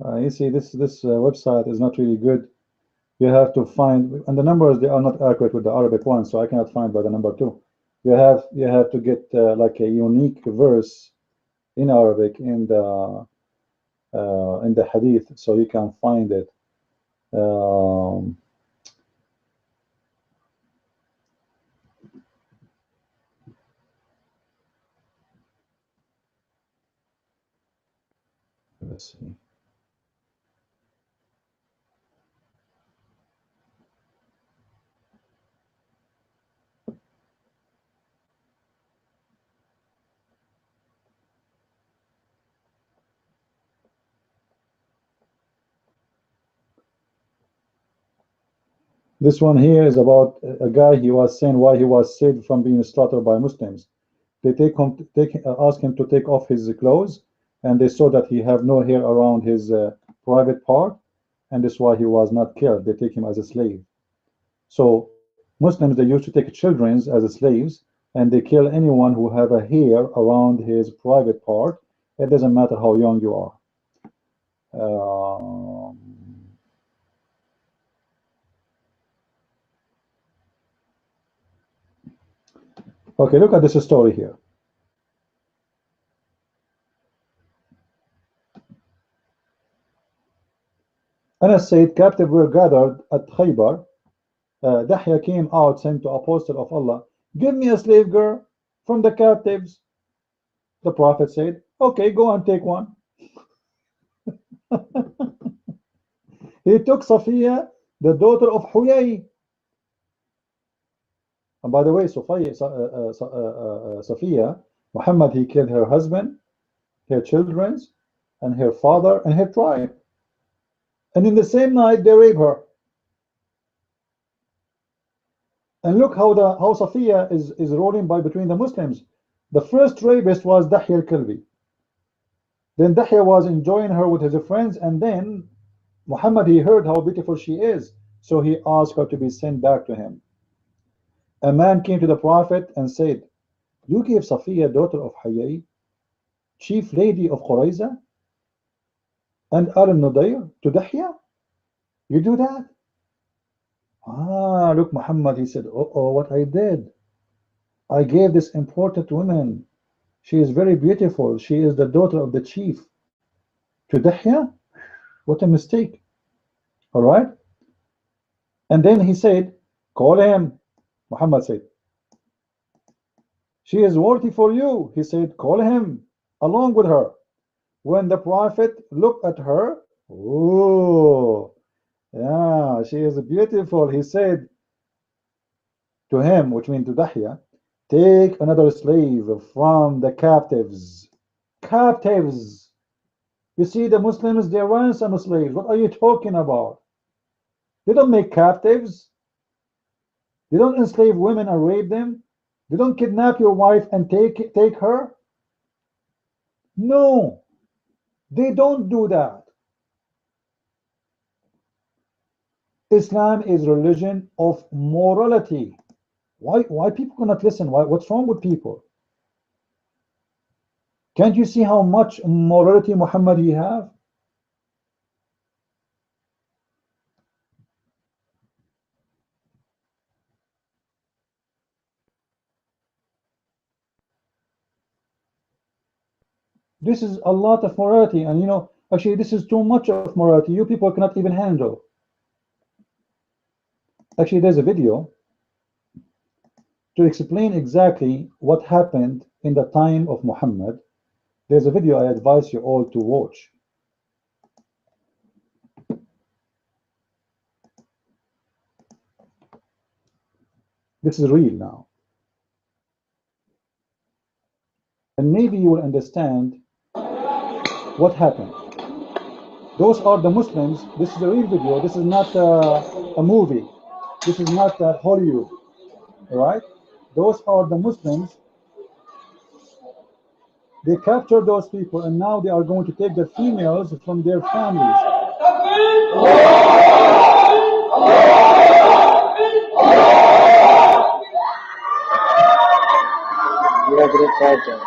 You see, this website is not really good. You have to find, and the numbers, they are not accurate with the Arabic one, so I cannot find by the number 2. You have to get like a unique verse in Arabic in the hadith, so you can find it. Let's see. This one here is about a guy. He was saying why he was saved from being slaughtered by Muslims. They ask him to take off his clothes, and they saw that he have no hair around his private part, and that's why he was not killed. They take him as a slave. So Muslims, they used to take children as slaves, and they kill anyone who have a hair around his private part. It doesn't matter how young you are. Okay, look at this story here. Anas said, captives were gathered at Khaybar. Dahya came out, saying to Apostle of Allah, give me a slave girl from the captives. The Prophet said, okay, go and take one. He took Safiya, the daughter of Huyay. And by the way, Safiya, Muhammad, he killed her husband, her children, and her father, and her tribe. And in the same night, they rape her. And look how Safiya is rolling by between the Muslims. The first rapist was Dahya al-Kalbi. Then Dahya was enjoying her with his friends, and then Muhammad, he heard how beautiful she is. So he asked her to be sent back to him. A man came to the Prophet and said, "You gave Safiya, daughter of Hayy, chief lady of Qurayza, and al-Nudayr to Dahya? You do that?" Ah, look, Muhammad, he said, oh, what I did. I gave this important woman. She is very beautiful. She is the daughter of the chief. To Dahya? What a mistake. All right? And then he said, call him. Muhammad said, she is worthy for you. He said, call him along with her. When the Prophet looked at her, oh, yeah, she is beautiful. He said to him, which means to Dahya, take another slave from the captives. Captives. You see, the Muslims, they ransom slaves. What are you talking about? They don't make captives. They don't enslave women and rape them. They don't kidnap your wife and take her. No, they don't do that. Islam is religion of morality. Why people cannot listen? What's wrong with people? Can't you see how much morality Muhammad he have? This is a lot of morality, and you know, actually this is too much of morality. You people cannot even handle. Actually, there's a video to explain exactly what happened in the time of Muhammad. There's a video I advise you all to watch. This is real now. And maybe you will understand what happened. Those are the Muslims. This is a real video. This is not a movie. This is not Hollywood. All right? Those are the Muslims. They captured those people, and now they are going to take the females from their families. You are great fighter.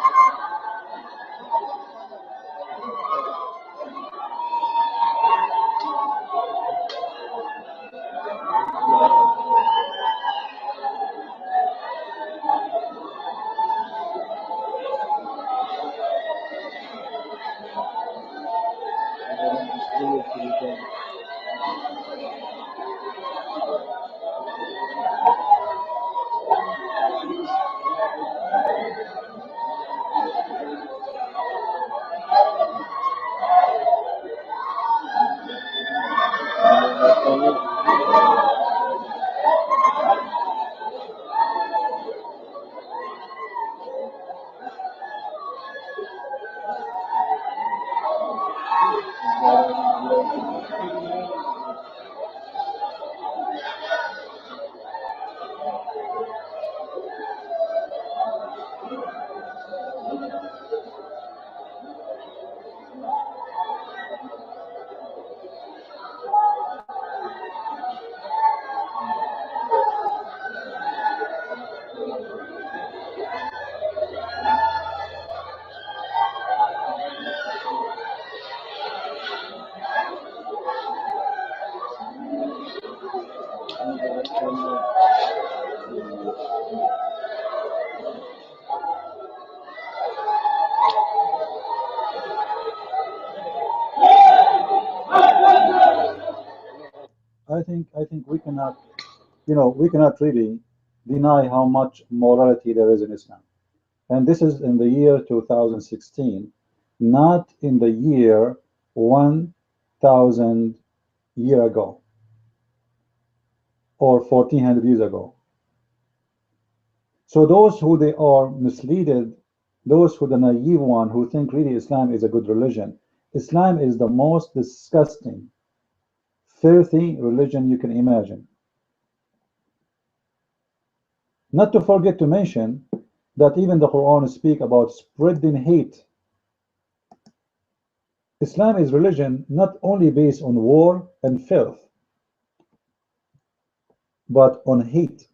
I think we cannot, you know, we cannot really deny how much morality there is in Islam. And this is in the year 2016, not in the year 1000 years ago or 1400 years ago. So those who they are misleaded, those who the naive one who think really Islam is a good religion, Islam is the most disgusting, filthy religion you can imagine. Not to forget to mention that even the Quran speaks about spreading hate. Islam is religion not only based on war and filth. but on hate.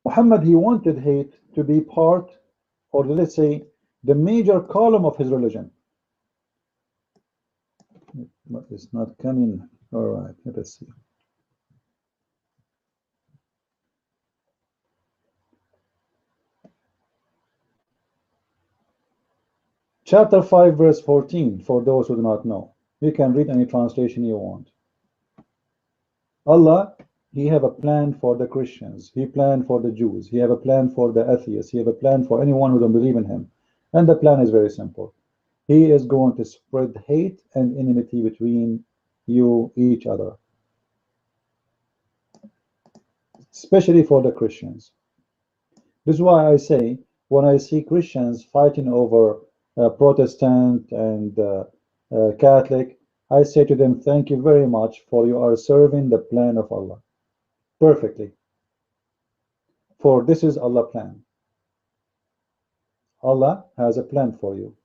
Muhammad, he wanted hate to be part, or let's say, the major column of his religion. But it's not coming. All right, let us see. Chapter 5, verse 14, for those who do not know. You can read any translation you want. Allah, He have a plan for the Christians. He planned for the Jews. He have a plan for the atheists. He have a plan for anyone who don't believe in Him. And the plan is very simple. He is going to spread hate and enmity between you, each other. Especially for the Christians. This is why I say, when I see Christians fighting over Protestant and Catholic, I say to them, thank you very much, for you are serving the plan of Allah perfectly. For this is Allah's plan. Allah has a plan for you.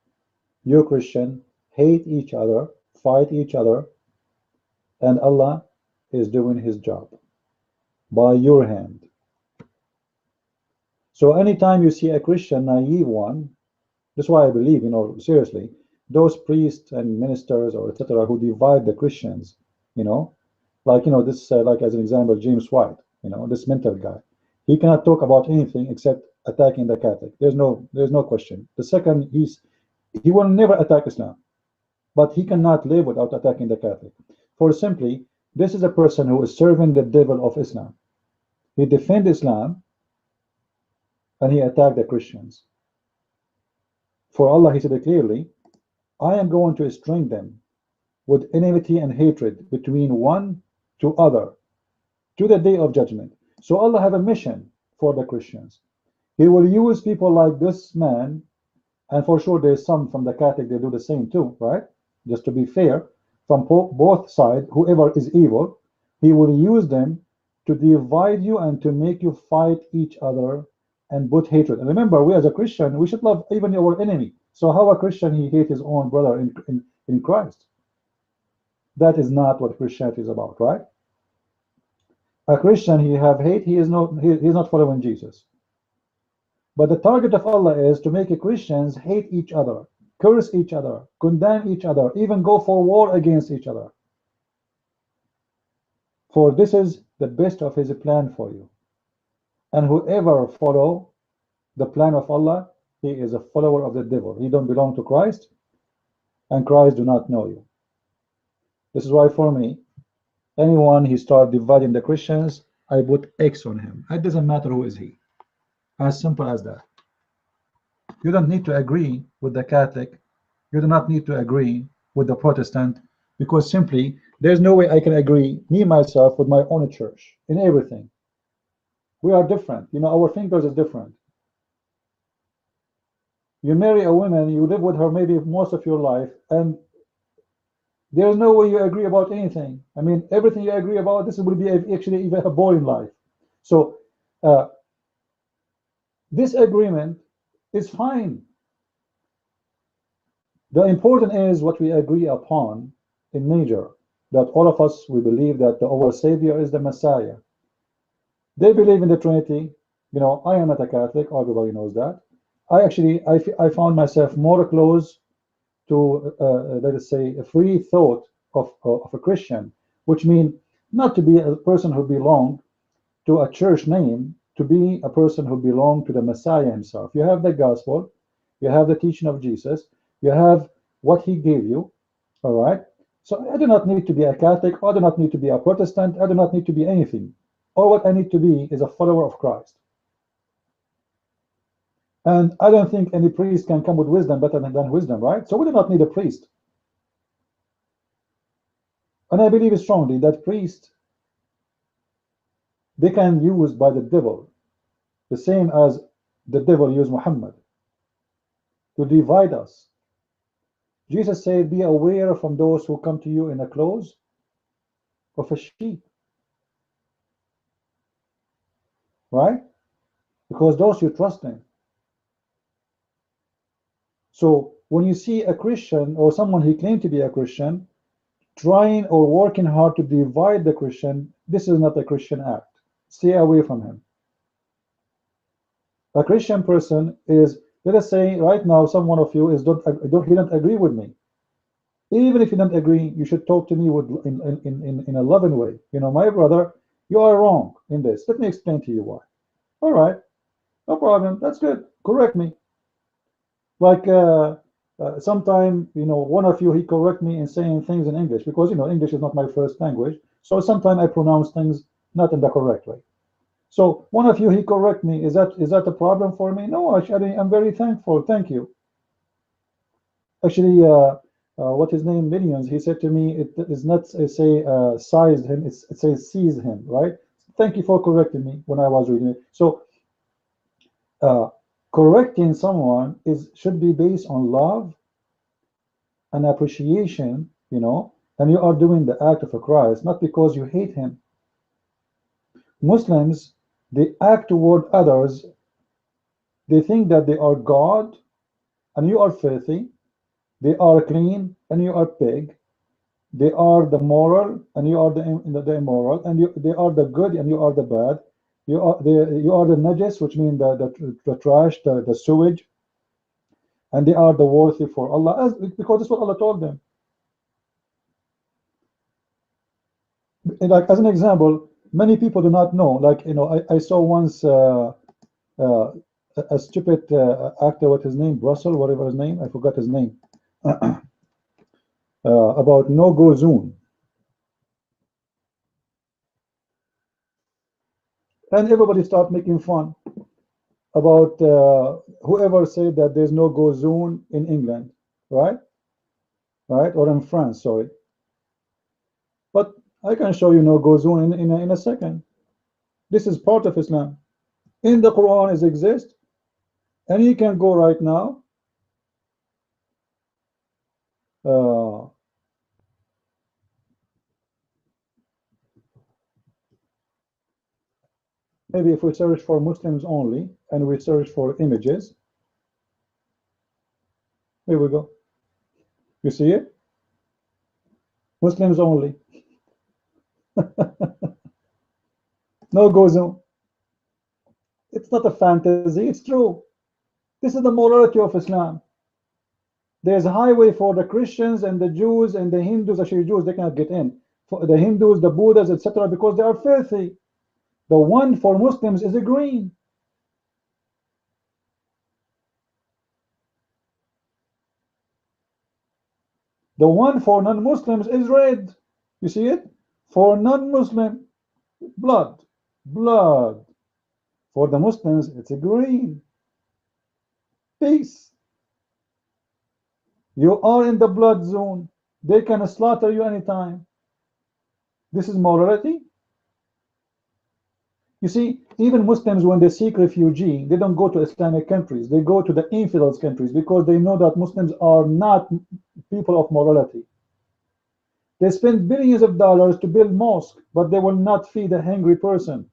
You Christian hate each other, fight each other, and Allah is doing His job by your hand. So anytime you see a Christian naive one, that's why I believe, seriously, those priests and ministers or etc. who divide the Christians, like this, like as an example, James White, this mental guy, he cannot talk about anything except attacking the Catholic. There's no question. The second, he will never attack Islam, but he cannot live without attacking the Catholic. For simply, this is a person who is serving the devil of Islam. He defends Islam and he attacked the Christians. For Allah, He said it clearly, I am going to string them with enmity and hatred between one to other to the day of judgment. So Allah have a mission for the Christians. He will use people like this man, and for sure there's some from the Catholic, they do the same too, right? Just to be fair, from both sides, whoever is evil, He will use them to divide you and to make you fight each other and put hatred. And remember, we as a Christian, we should love even our enemy. So how a Christian, he hate his own brother in Christ? That is not what Christianity is about, right? A Christian, he have hate, he is not following Jesus. But the target of Allah is to make Christians hate each other, curse each other, condemn each other, even go for war against each other. For this is the best of His plan for you. And whoever follow the plan of Allah, he is a follower of the devil. He don't belong to Christ, and Christ do not know you. This is why for me, anyone he start dividing the Christians, I put X on him. It doesn't matter who is he. As simple as that. You don't need to agree with the Catholic. You do not need to agree with the Protestant, because simply there's no way I can agree, me myself, with my own church in everything. We are different. Our thinkers is different. You marry a woman, you live with her maybe most of your life, and there's no way you agree about anything. I mean, everything you agree about, this will be actually even a boring life. So this agreement is fine. The important is what we agree upon in major, that all of us, we believe that our Savior is the Messiah. They believe in the Trinity. I am not a Catholic, everybody knows that. I found myself more close to, let us say, a free thought of a Christian, which means not to be a person who belongs to a church name, to be a person who belongs to the Messiah Himself. You have the gospel, you have the teaching of Jesus, you have what He gave you, all right? So I do not need to be a Catholic, I do not need to be a Protestant, I do not need to be anything. All what I need to be is a follower of Christ. And I don't think any priest can come with wisdom better than wisdom, right? So we do not need a priest. And I believe strongly that priests, they can use by the devil, the same as the devil used Muhammad, to divide us. Jesus said, be aware from those who come to you in the clothes of a sheep. Right? Because those you trust in. So when you see a Christian or someone who claims to be a Christian trying or working hard to divide the Christian, this is not a Christian act. Stay away from him. A Christian person is, let us say right now, someone of you is he don't agree with me. Even if you don't agree, you should talk to me with in a loving way. You know, my brother, you are wrong in this. Let me explain to you why. All right, no problem. That's good. Correct me. Like sometime, you know, one of you, he correct me in saying things in English because, you know, English is not my first language. So sometimes I pronounce things not in the correct way. So one of you, he correct me. Is that a problem for me? No, actually, I'm very thankful. Thank you. Actually, what his name Millions, he said to me, it is not say sized him, it says seized him, right? Thank you for correcting me when I was reading it. So correcting someone should be based on love and appreciation, you know, and you are doing the act of a Christ, not because you hate him. Muslims, they act toward others, they think that they are God and you are filthy, they are clean and you are pig, they are the moral and you are the immoral, and they are the good and you are the bad. You are the najis, which means the trash, the sewage, and they are the worthy for Allah, because that's what Allah told them. And like as an example, many people do not know. Like, you know, I saw once a stupid actor, what his name, Russell, whatever his name, I forgot his name, about no-go zone. And everybody started making fun about whoever said that there's no go zone in England, right? Right? Or in France, sorry. But I can show you no go zone in a second. This is part of Islam. In the Quran it exists, and you can go right now. Maybe if we search for Muslims only and we search for images, here we go. You see it? Muslims only. No go zone. It's not a fantasy, it's true. This is the morality of Islam. There's a highway for the Christians and the Jews and the Hindus. Actually, Jews, they cannot get in. For the Hindus, the Buddhas, etc., because they are filthy. The one for Muslims is a green. The one for non-Muslims is red. You see it? For non-Muslim, blood. Blood. For the Muslims, it's a green. Peace. You are in the blood zone. They can slaughter you anytime. This is morality. You see, even Muslims, when they seek refugee, they don't go to Islamic countries. They go to the infidels countries because they know that Muslims are not people of morality. They spend billions of dollars to build mosques, but they will not feed a hungry person.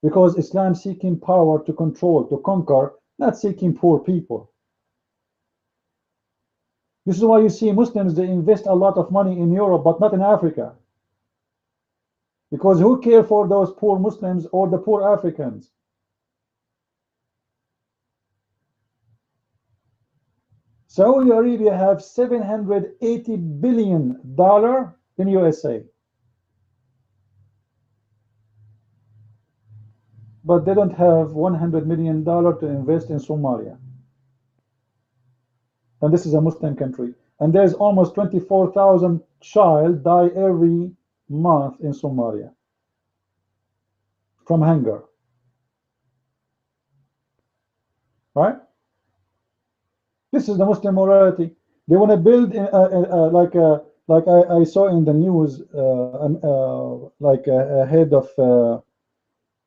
Because Islam seeking power to control, to conquer, not seeking poor people. This is why you see Muslims, they invest a lot of money in Europe, but not in Africa. Because who care for those poor Muslims or the poor Africans? Saudi Arabia have $780 billion in USA. But they don't have $100 million to invest in Somalia. And this is a Muslim country. And there's almost 24,000 child die every month in Somalia from hunger. Right? This is the Muslim morality. They want to build like I saw in the news, like a head of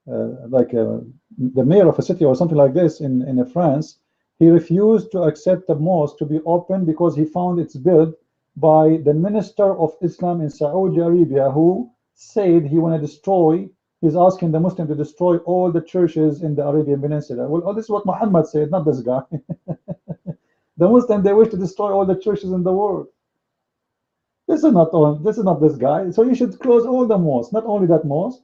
the mayor of a city or something like this in France. He refused to accept the mosque to be open because he found it's built by the minister of Islam in Saudi Arabia, who said he want to destroy. He's asking the Muslim to destroy all the churches in the Arabian Peninsula. Well, this is what Muhammad said, not this guy. The Muslim, they wish to destroy all the churches in the world. This is not on. This is not this guy. So you should close all the mosques, not only that mosque.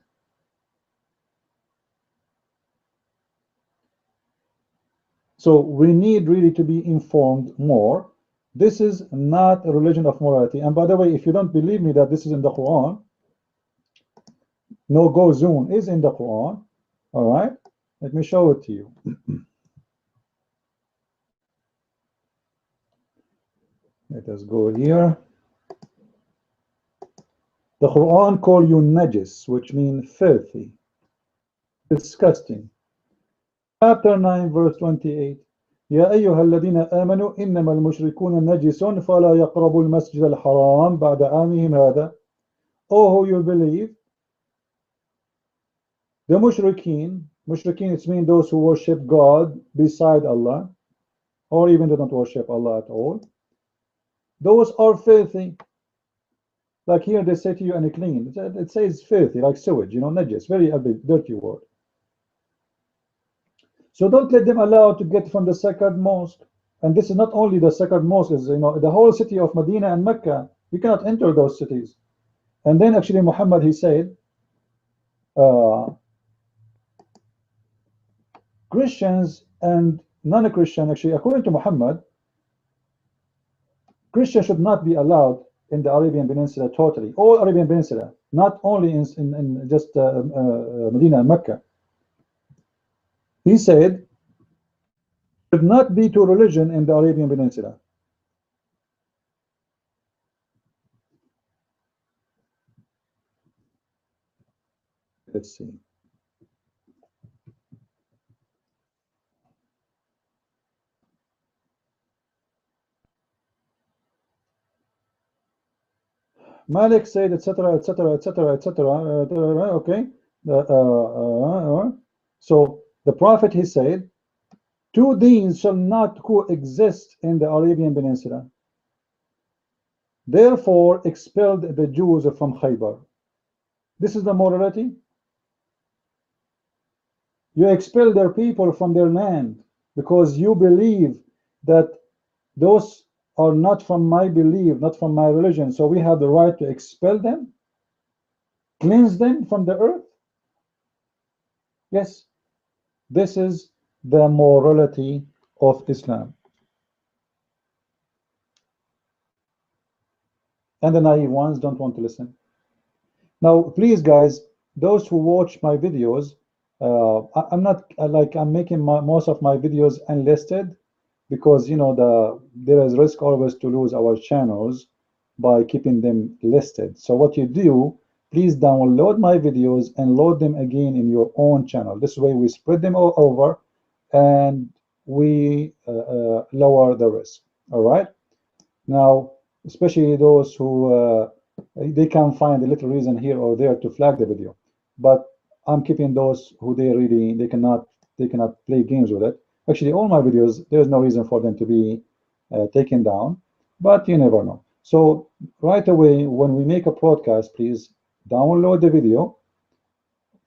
So we need really to be informed more. This is not a religion of morality. And by the way, if you don't believe me that this is in the Quran, no-go zone is in the Quran. All right, let me show it to you. Let us go here. The Quran call you najis, which means filthy, disgusting. Chapter 9, verse 28. يا أيها الذين آمنوا إنما المشركون نجس فلا يقربوا المسجد الحرام بعد عامهم هذا. Oh, who you believe, the mushrikeen, it means those who worship God beside Allah, or even do not worship Allah at all. Those are filthy. Like here they say to you unclean. It says filthy, like sewage, you know, najis, very ugly, dirty word. So don't let them allow to get from the sacred mosque. And this is not only the sacred mosque, is, you know, the whole city of Medina and Mecca. You cannot enter those cities. And then actually Muhammad, he said, Christians and non-Christian, actually, according to Muhammad, Christians should not be allowed in the Arabian Peninsula totally, all Arabian Peninsula, not only in just Medina and Mecca. He said, should not be to religion in the Arabian Peninsula. Let's see. Malik said, etc., etc., etc., etc. Okay. So the Prophet, he said, two deens shall not coexist in the Arabian Peninsula. Therefore, expelled the Jews from Khaybar. This is the morality. You expel their people from their land because you believe that those are not from my belief, not from my religion. So we have the right to expel them, cleanse them from the earth. Yes, this is the morality of Islam. And the naive ones don't want to listen. Now, please, guys, those who watch my videos, I'm not like I'm making most of my videos unlisted, because you know there is risk always to lose our channels by keeping them listed. So what you do, please download my videos and load them again in your own channel. This way we spread them all over and we lower the risk. All right, now especially those who they can find a little reason here or there to flag the video, but I'm keeping those who they cannot play games with it. Actually, all my videos, there's no reason for them to be taken down, but you never know. So right away, when we make a broadcast, please download the video,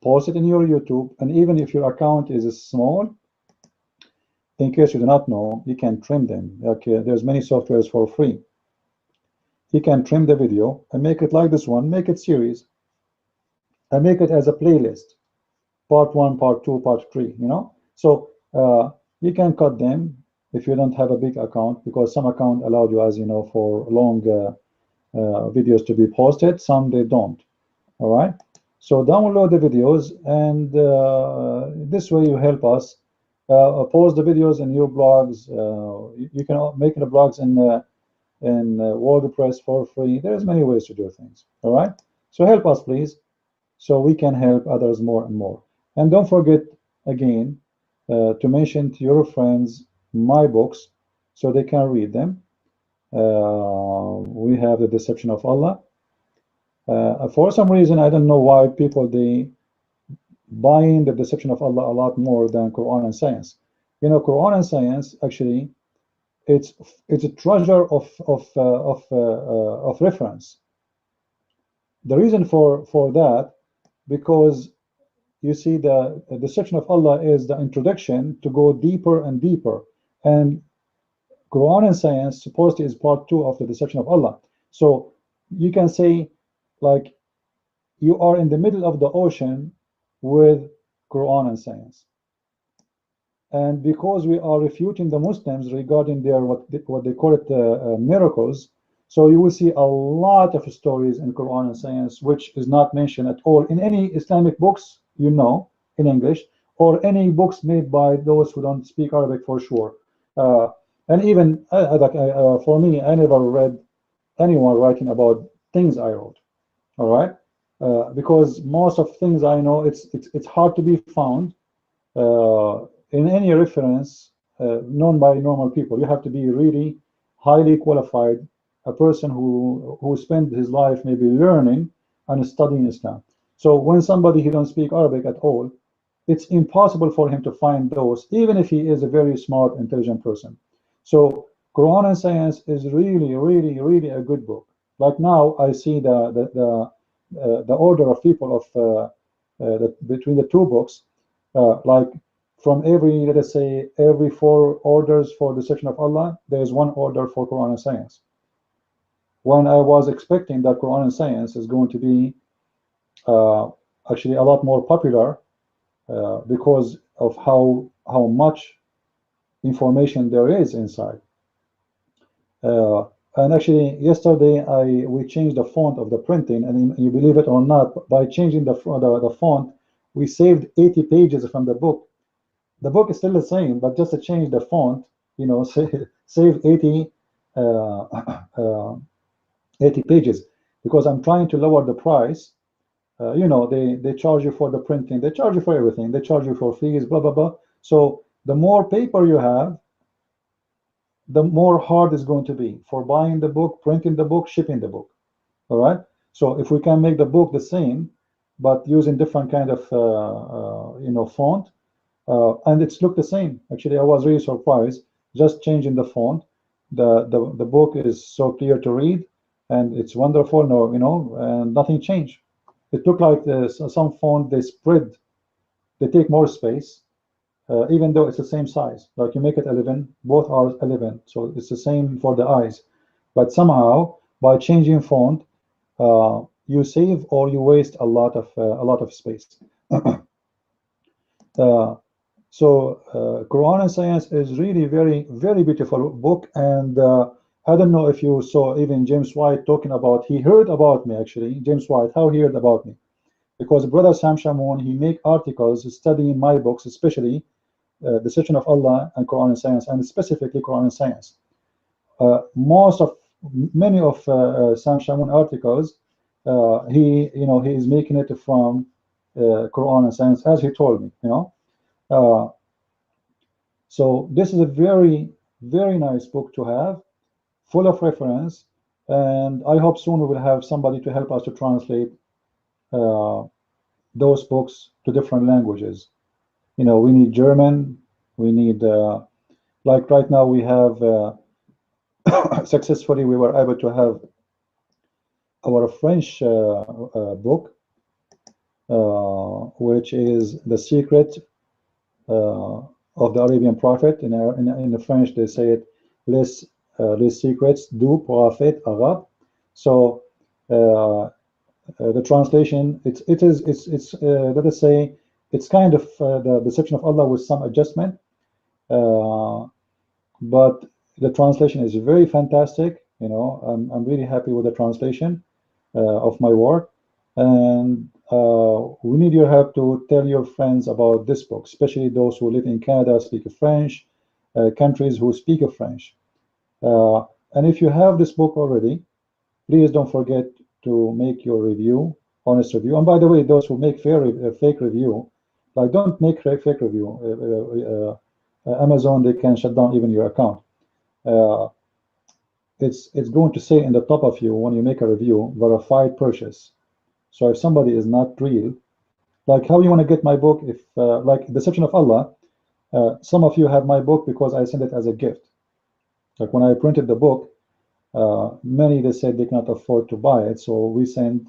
post it in your YouTube, and even if your account is small, in case you do not know, you can trim them. Okay, there's many softwares for free. You can trim the video and make it like this one, make it series, and make it as a playlist, part 1, part 2, part 3, you know. So you can cut them if you don't have a big account, because some account allow you, as you know, for long videos to be posted, some they don't. All right, so download the videos, and this way you help us post the videos in your blogs. You can make the blogs in WordPress for free. There's many ways to do things. All right, so help us, please, so we can help others more and more. And don't forget again to mention to your friends my books so they can read them. We have The Deception of Allah. For some reason, I don't know why people they buying The Deception of Allah a lot more than Qur'an and Science. You know, Qur'an and Science actually it's a treasure of reference. The reason for that, because you see the Deception of Allah is the introduction to go deeper and deeper, and Qur'an and Science supposedly is part 2 of the Deception of Allah. So you can say like you are in the middle of the ocean with Quran and Science. And because we are refuting the Muslims regarding their what they call it miracles, so you will see a lot of stories in Quran and Science which is not mentioned at all in any Islamic books, you know, in English, or any books made by those who don't speak Arabic for sure. And even for me, I never read anyone writing about things I wrote. All right, because most of things I know, it's hard to be found in any reference known by normal people. You have to be really highly qualified, a person who spent his life maybe learning and studying Islam. So when somebody who don't speak Arabic at all, it's impossible for him to find those, even if he is a very smart, intelligent person. So Quran and Science is really, really, really a good book. Like now, I see the order of people of between the two books, like from every, let us say, every 4 orders for the section of Allah, there is 1 order for Quran and Science. When I was expecting that Quran and Science is going to be actually a lot more popular because of how much information there is inside. And actually, yesterday we changed the font of the printing, and you believe it or not, by changing the font, we saved 80 pages from the book. The book is still the same, but just to change the font, you know, save 80 pages, because I'm trying to lower the price. You know, they charge you for the printing, they charge you for everything, they charge you for fees, blah blah blah. So the more paper you have, the more hard it's going to be for buying the book, printing the book, shipping the book. All right. So if we can make the book the same, but using different kind of you know, font, and it's looked the same. Actually, I was really surprised. Just changing the font, the book is so clear to read, and it's wonderful. No, you know, and nothing changed. It looked like some font they spread, they take more space. Even though it's the same size, like you make it 11, both are 11, so it's the same for the eyes. But somehow, by changing font, you save or you waste a lot of space. Quran and Science is really very, very beautiful book, and I don't know if you saw even James White talking about. He heard about me actually, James White. How he heard about me? Because brother Sam Shamoun, he make articles studying my books, especially the section of Allah and Quran and Science, and specifically Quran and Science. Many of Sam Shamoun articles, he is making it from Quran and Science, as he told me, you know. So this is a very, very nice book to have, full of reference, and I hope soon we will have somebody to help us to translate those books to different languages. You know, we need German, we need, like right now we have, successfully we were able to have our French book, which is The Secret of the Arabian Prophet. In the French they say it, Les Secrets du Prophète Arabe. So the translation, it's let us say, it's kind of the deception of Allah with some adjustment, but the translation is very fantastic. You know, I'm really happy with the translation of my work, and we need your help to tell your friends about this book, especially those who live in Canada, speak French, countries who speak French. And if you have this book already, please don't forget to make your review, honest review. And by the way, those who make fake review, like, don't make fake review. Amazon, they can shut down even your account. It's going to say in the top of you when you make a review, verified purchase. So if somebody is not real, like how you want to get my book, if like Deception of Allah, some of you have my book because I sent it as a gift. Like when I printed the book, many, they said they cannot afford to buy it, so we sent,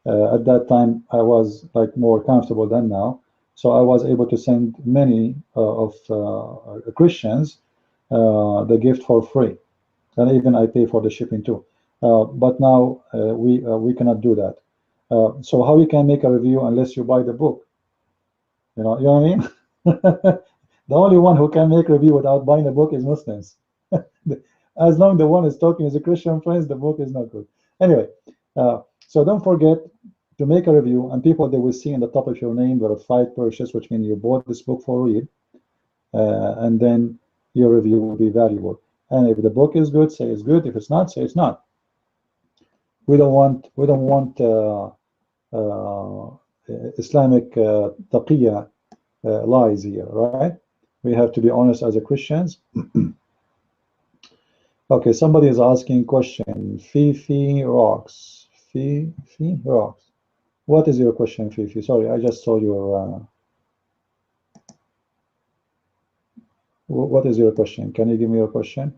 at that time I was like more comfortable than now, so I was able to send many of Christians the gift for free, and even I pay for the shipping too. But now we cannot do that. So how you can make a review unless you buy the book? You know what I mean? The only one who can make review without buying a book is Muslims. As long the one is talking is a Christian friends, the book is not good. Anyway, so don't forget to make a review, and people, they will see in the top of your name verified purchase, which means you bought this book for read, and then your review will be valuable. And if the book is good, say it's good. If it's not, say it's not. We don't want Islamic taqiyya lies here, right? We have to be honest as a Christians. Okay, somebody is asking question. Fifi rocks. Fifi rocks. What is your question, Fifi? Sorry, I just saw your. What is your question? Can you give me your question?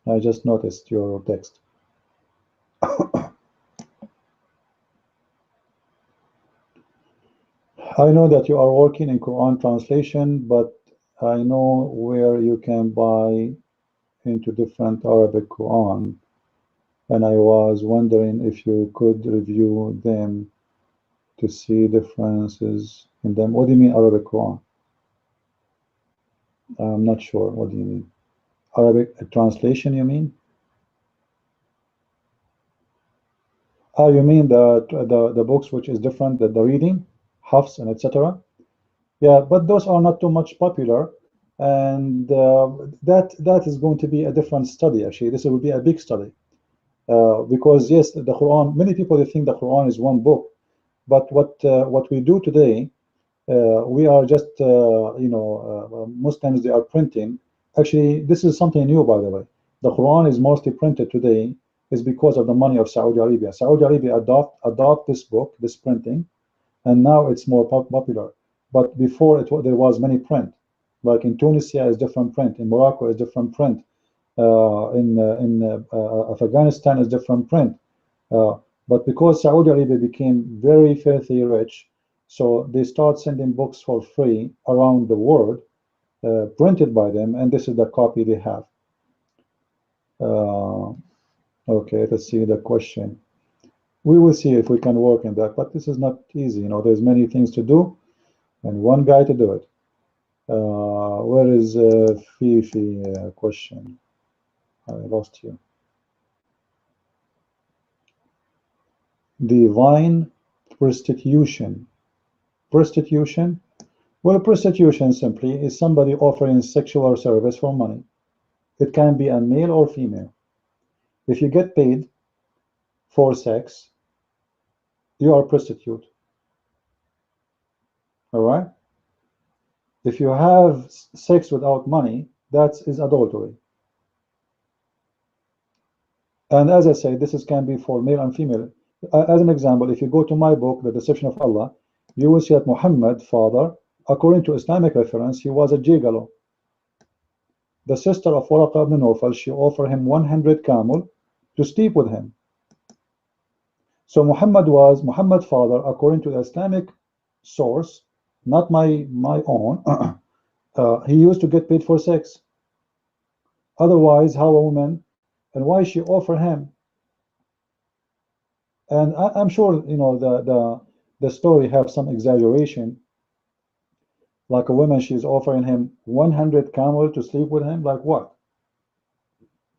I just noticed your text. I know that you are working in Quran translation, but I know where you can buy into different Arabic Quran, and I was wondering if you could review them to see differences in them. What do you mean Arabic Quran? I'm not sure. What do you mean? Arabic translation, you mean? Oh, you mean the books which is different, the reading, Hafs and etc. Yeah, but those are not too much popular, and that is going to be a different study. Actually, this will be a big study because yes, the Quran. Many people, they think the Quran is one book, but what we do today, we are just Muslims, they are printing. Actually, this is something new, by the way. The Quran is mostly printed today is because of the money of Saudi Arabia. Saudi Arabia adopt this book, this printing, and now it's more popular. But before there was many print. Like in Tunisia is different print, in Morocco is different print, in Afghanistan is different print. But because Saudi Arabia became very filthy rich, so they start sending books for free around the world, printed by them, and this is the copy they have. Okay, let's see the question. We will see if we can work in that, but this is not easy. There's many things to do, and one guy to do it. Where is Fifi question? I lost you. Divine prostitution. Prostitution? Well, prostitution simply is somebody offering sexual service for money. It can be a male or female. If you get paid for sex, you are a prostitute. All right? If you have sex without money, that is adultery. And as I say, this can be for male and female. As an example, if you go to my book, The Deception of Allah, you will see that Muhammad, father, according to Islamic reference, he was a gigolo. The sister of Waraqa ibn Nawfal, she offered him 100 camel to sleep with him. So Muhammad father, according to the Islamic source, not my own, he used to get paid for sex. Otherwise, how a woman, and why she offer him? And I'm sure the story have some exaggeration. Like a woman, she's offering him 100 camel to sleep with him. Like what?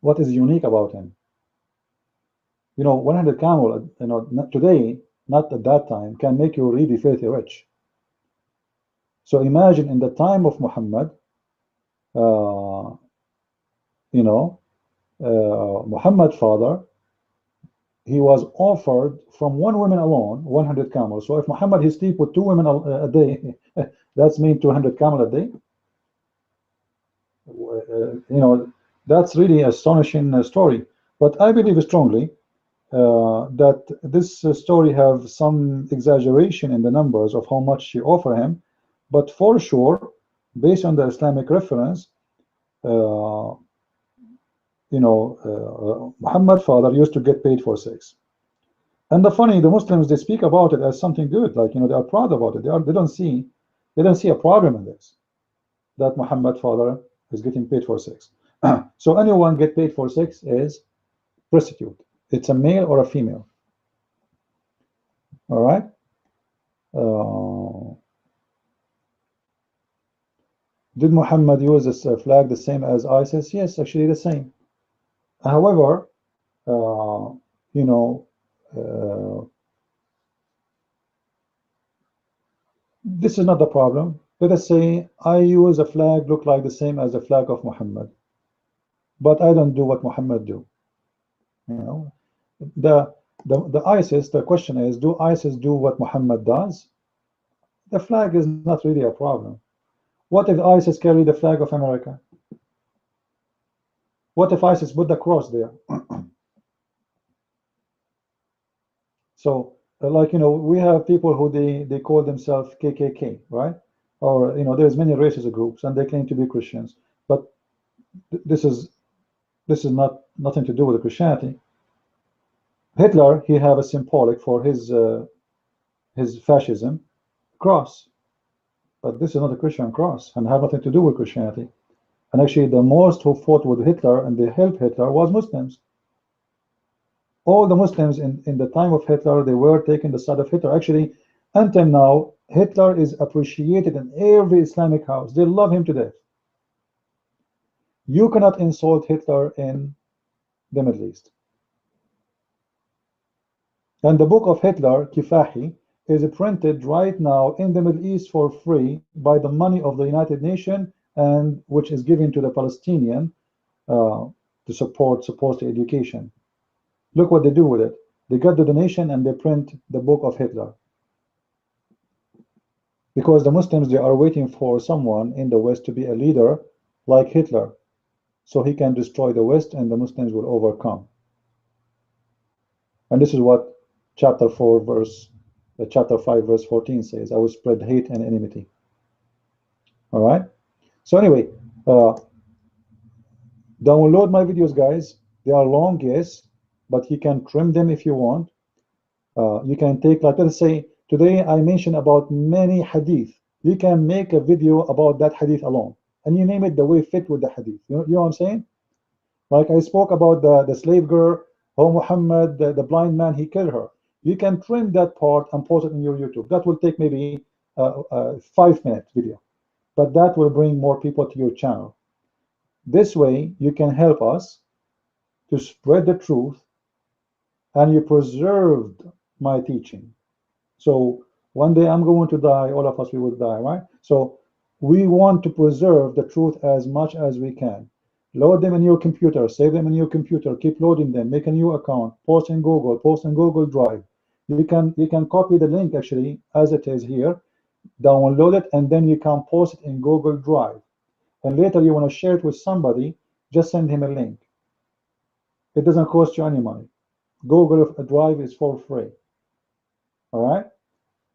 What is unique about him? 100 camel, not today, not at that time, can make you really filthy rich. So imagine in the time of Muhammad, Muhammad father, he was offered from one woman alone 100 camels. So if Muhammad he sleep with 2 women a day, that's mean 200 camel a day. That's really astonishing story. But I believe strongly that this story have some exaggeration in the numbers of how much she offer him, but for sure, based on the Islamic reference, Muhammad father used to get paid for sex. And the Muslims, they speak about it as something good, like they are proud about it. They don't see a problem in this, that Muhammad father is getting paid for sex. So anyone get paid for sex is prostitute. It's a male or a female. All right. Did Muhammad use this flag the same as ISIS? Yes, actually the same. However, you know, this is not the problem. Let us say I use a flag look like the same as the flag of Muhammad, but I don't do what Muhammad do. You know, the ISIS. The question is, do ISIS do what Muhammad does? The flag is not really a problem. What if ISIS carry the flag of America? What if ISIS put the cross there? So, like, you know, we have people who they call themselves KKK, right? Or, you know, there's many races groups, and they claim to be Christians. But this is nothing to do with Christianity. Hitler, he have a symbolic for his fascism cross, but this is not a Christian cross and have nothing to do with Christianity. And actually, the most who fought with Hitler and they helped Hitler was Muslims. All the Muslims in the time of Hitler, they were taking the side of Hitler. Actually, until now, Hitler is appreciated in every Islamic house. They love him to death. You cannot insult Hitler in the Middle East. And the book of Hitler, Kifahi, is printed right now in the Middle East for free by the money of the United Nations, and which is given to the Palestinian to support the education. Look what they do with it. They got the donation and they print the book of Hitler. Because the Muslims, they are waiting for someone in the West to be a leader like Hitler, so he can destroy the West and the Muslims will overcome. And this is what chapter 5 verse 14 says, I will spread hate and enmity. All right. So anyway, download my videos, guys. They are long, yes, but you can trim them if you want. You can take, like, let's say today I mentioned about many hadith. You can make a video about that hadith alone, and you name it the way fit with the hadith. You know what I'm saying? Like I spoke about the slave girl, how Muhammad, the blind man, he killed her. You can trim that part and post it in your YouTube. That will take maybe a 5-minute video, but that will bring more people to your channel. This way, you can help us to spread the truth, and you preserved my teaching. So one day I'm going to die, all of us, we will die, right? So we want to preserve the truth as much as we can. Load them in your computer, save them in your computer, keep loading them, make a new account, post in Google Drive. You can copy the link actually as it is here, download it, and then you can post it in Google Drive. And later you want to share it with somebody, just send him a link. It doesn't cost you any money. Google Drive is for free. All right?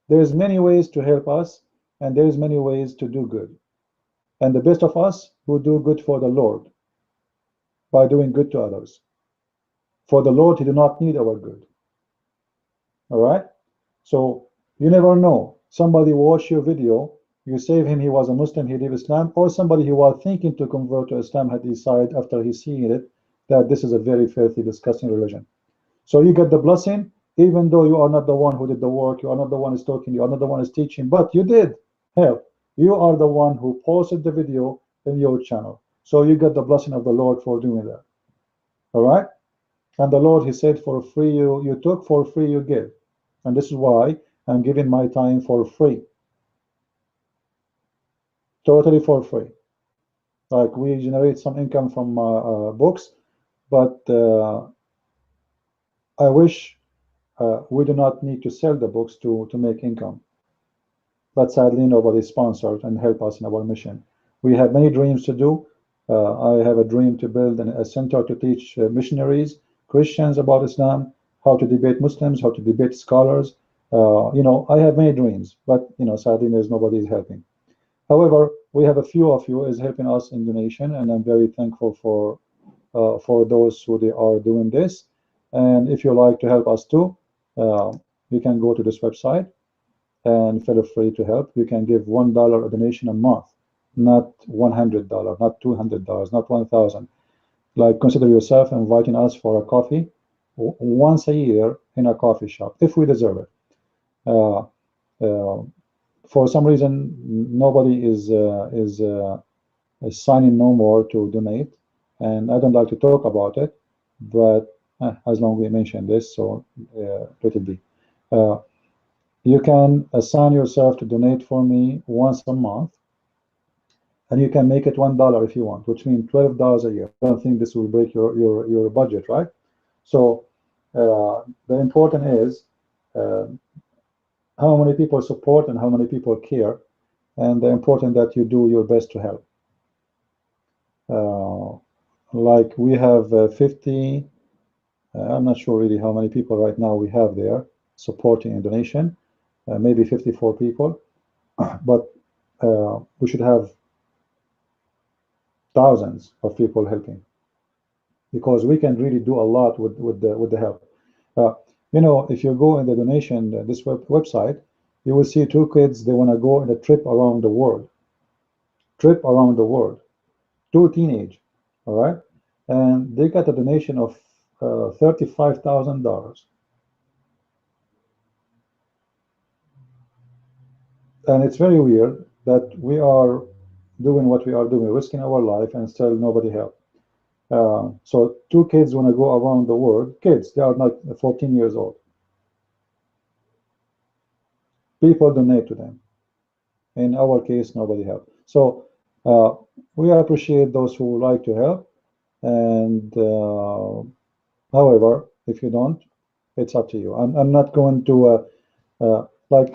There's many ways to help us, and there's many ways to do good. And the best of us who do good for the Lord by doing good to others. For the Lord, he do not need our good. All right? So you never know. Somebody watch your video, you save him, he was a Muslim, he leave Islam, or somebody who was thinking to convert to Islam had decided after he's seeing it that this is a very filthy, disgusting religion. So you get the blessing, even though you are not the one who did the work, you are not the one who's talking, you are not the one who's teaching, but you did help. You are the one who posted the video in your channel. So you get the blessing of the Lord for doing that. All right? And the Lord, he said, for free you took, for free you give. And this is why I'm giving my time for free. Totally for free. Like, we generate some income from books, but I wish we do not need to sell the books to make income. But sadly, nobody sponsored and help us in our mission. We have many dreams to do. I have a dream to build a center to teach missionaries, Christians about Islam, how to debate Muslims, how to debate scholars. You know, I have many dreams, but you know, sadly, there's nobody is helping. However, we have a few of you is helping us in donation, and I'm very thankful for those who they are doing this. And if you like to help us too, you can go to this website and feel free to help. You can give $1 a donation a month, not $100, not $200, not 1,000. Like, consider yourself inviting us for a coffee once a year in a coffee shop if we deserve it. For some reason, nobody is signing no more to donate, and I don't like to talk about it, but as long as we mention this, so let it be. You can assign yourself to donate for me once a month, and you can make it $1 if you want, which means $12 a year. I don't think this will break your budget, right? So the important is how many people support and how many people care, and the important that you do your best to help. Like we have 50, I'm not sure really how many people right now we have there supporting and donation, maybe 54 people, but we should have thousands of people helping, because we can really do a lot with the help. You know, if you go in the donation, this website, you will see two kids, they want to go on a trip around the world. Trip around the world. Two teenage, all right? And they got a donation of $35,000. And it's very weird that we are doing what we are doing, risking our life, and still nobody help. So two kids want to go around the world. Kids, they are not 14 years old. People donate to them. In our case, nobody help. So we appreciate those who like to help. And however, if you don't, it's up to you. I'm not going to like,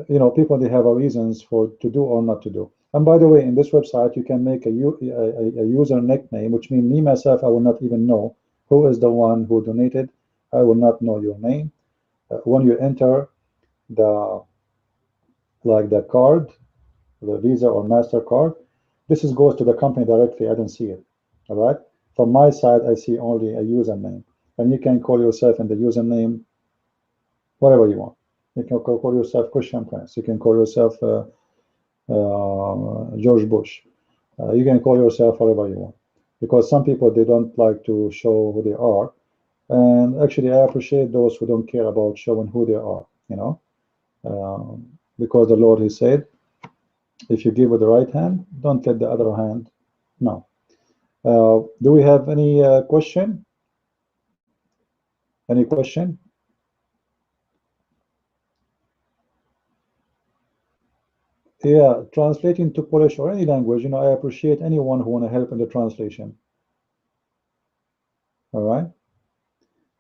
you know, people, they have a reasons for to do or not to do. And by the way, in this website, you can make a user nickname, which means me myself, I will not even know who is the one who donated. I will not know your name. When you enter the the card, the Visa or MasterCard, this goes to the company directly. I don't see it. All right. From my side, I see only a username, and you can call yourself in the username whatever you want. You can call yourself Christian Prince. You can call yourself George Bush. You can call yourself whatever you want, because some people, they don't like to show who they are, and actually I appreciate those who don't care about showing who they are. You know, because the Lord, He said, if you give with the right hand, don't let the other hand know. Do we have any question? Any question? Yeah, translating to Polish or any language, you know, I appreciate anyone who want to help in the translation. All right.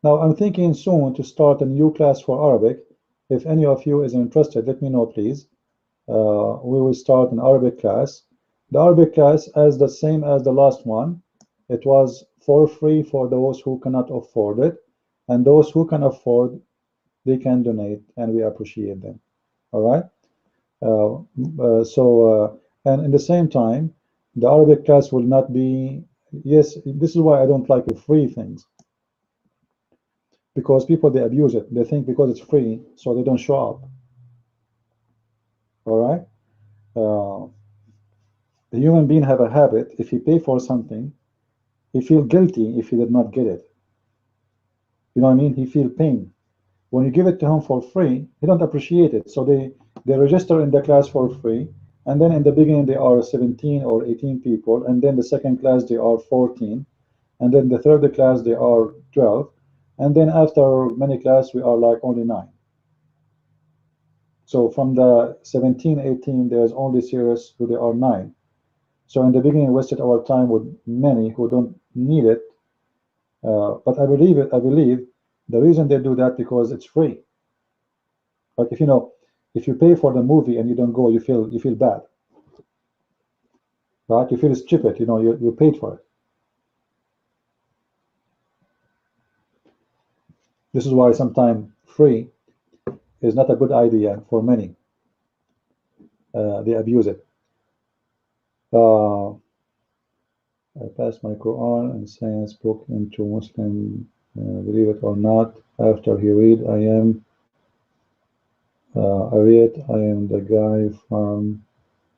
Now I'm thinking soon to start a new class for Arabic. If any of you is interested, let me know, please. We will start an Arabic class. The Arabic class is the same as the last one. It was for free for those who cannot afford it, and those who can afford, they can donate, and we appreciate them. All right. And in the same time, the Arabic class will not be. Yes, this is why I don't like the free things, because people, they abuse it. They think because it's free, so they don't show up. All right. The human being have a habit. If he pay for something, he feel guilty if he did not get it. You know what I mean? He feel pain. When you give it to him for free, he don't appreciate it. So they register in the class for free, and then in the beginning they are 17 or 18 people, and then the second class they are 14, and then the third class they are 12, and then after many classes we are like only 9. So from the 17, 18, there's only serious who there are 9. So in the beginning, we wasted our time with many who don't need it. But I believe the reason they do that because it's free. Like if you know, if you pay for the movie and you don't go, you feel bad, right? You feel stupid. You know, you paid for it. This is why sometimes free is not a good idea for many. They abuse it. I passed my Qur'an and Science book into Muslim, believe it or not. After he read, I am the guy from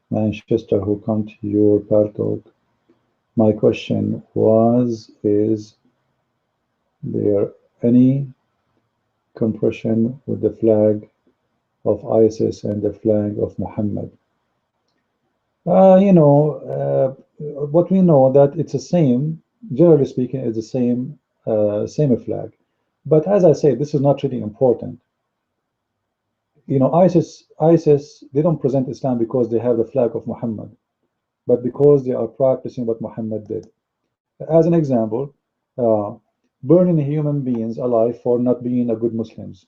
Manchester who come to your talk. My question is there any compression with the flag of ISIS and the flag of Muhammad. What we know that it's the same, generally speaking, it's the same flag. But as I say, this is not really important. ISIS, they don't present Islam because they have the flag of Muhammad, but because they are practicing what Muhammad did. As an example, burning human beings alive for not being a good Muslims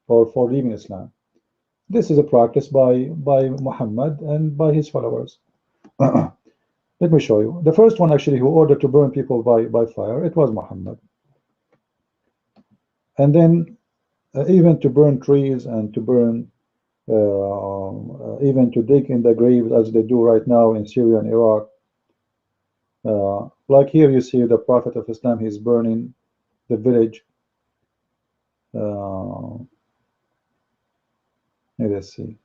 or for leaving Islam. This is a practice by Muhammad and by his followers. Let me show you. The first one actually who ordered to burn people by fire, it was Muhammad. And then even to burn trees and to burn, even to dig in the graves as they do right now in Syria and Iraq. Like here you see the Prophet of Islam, he's burning the village. Let's see.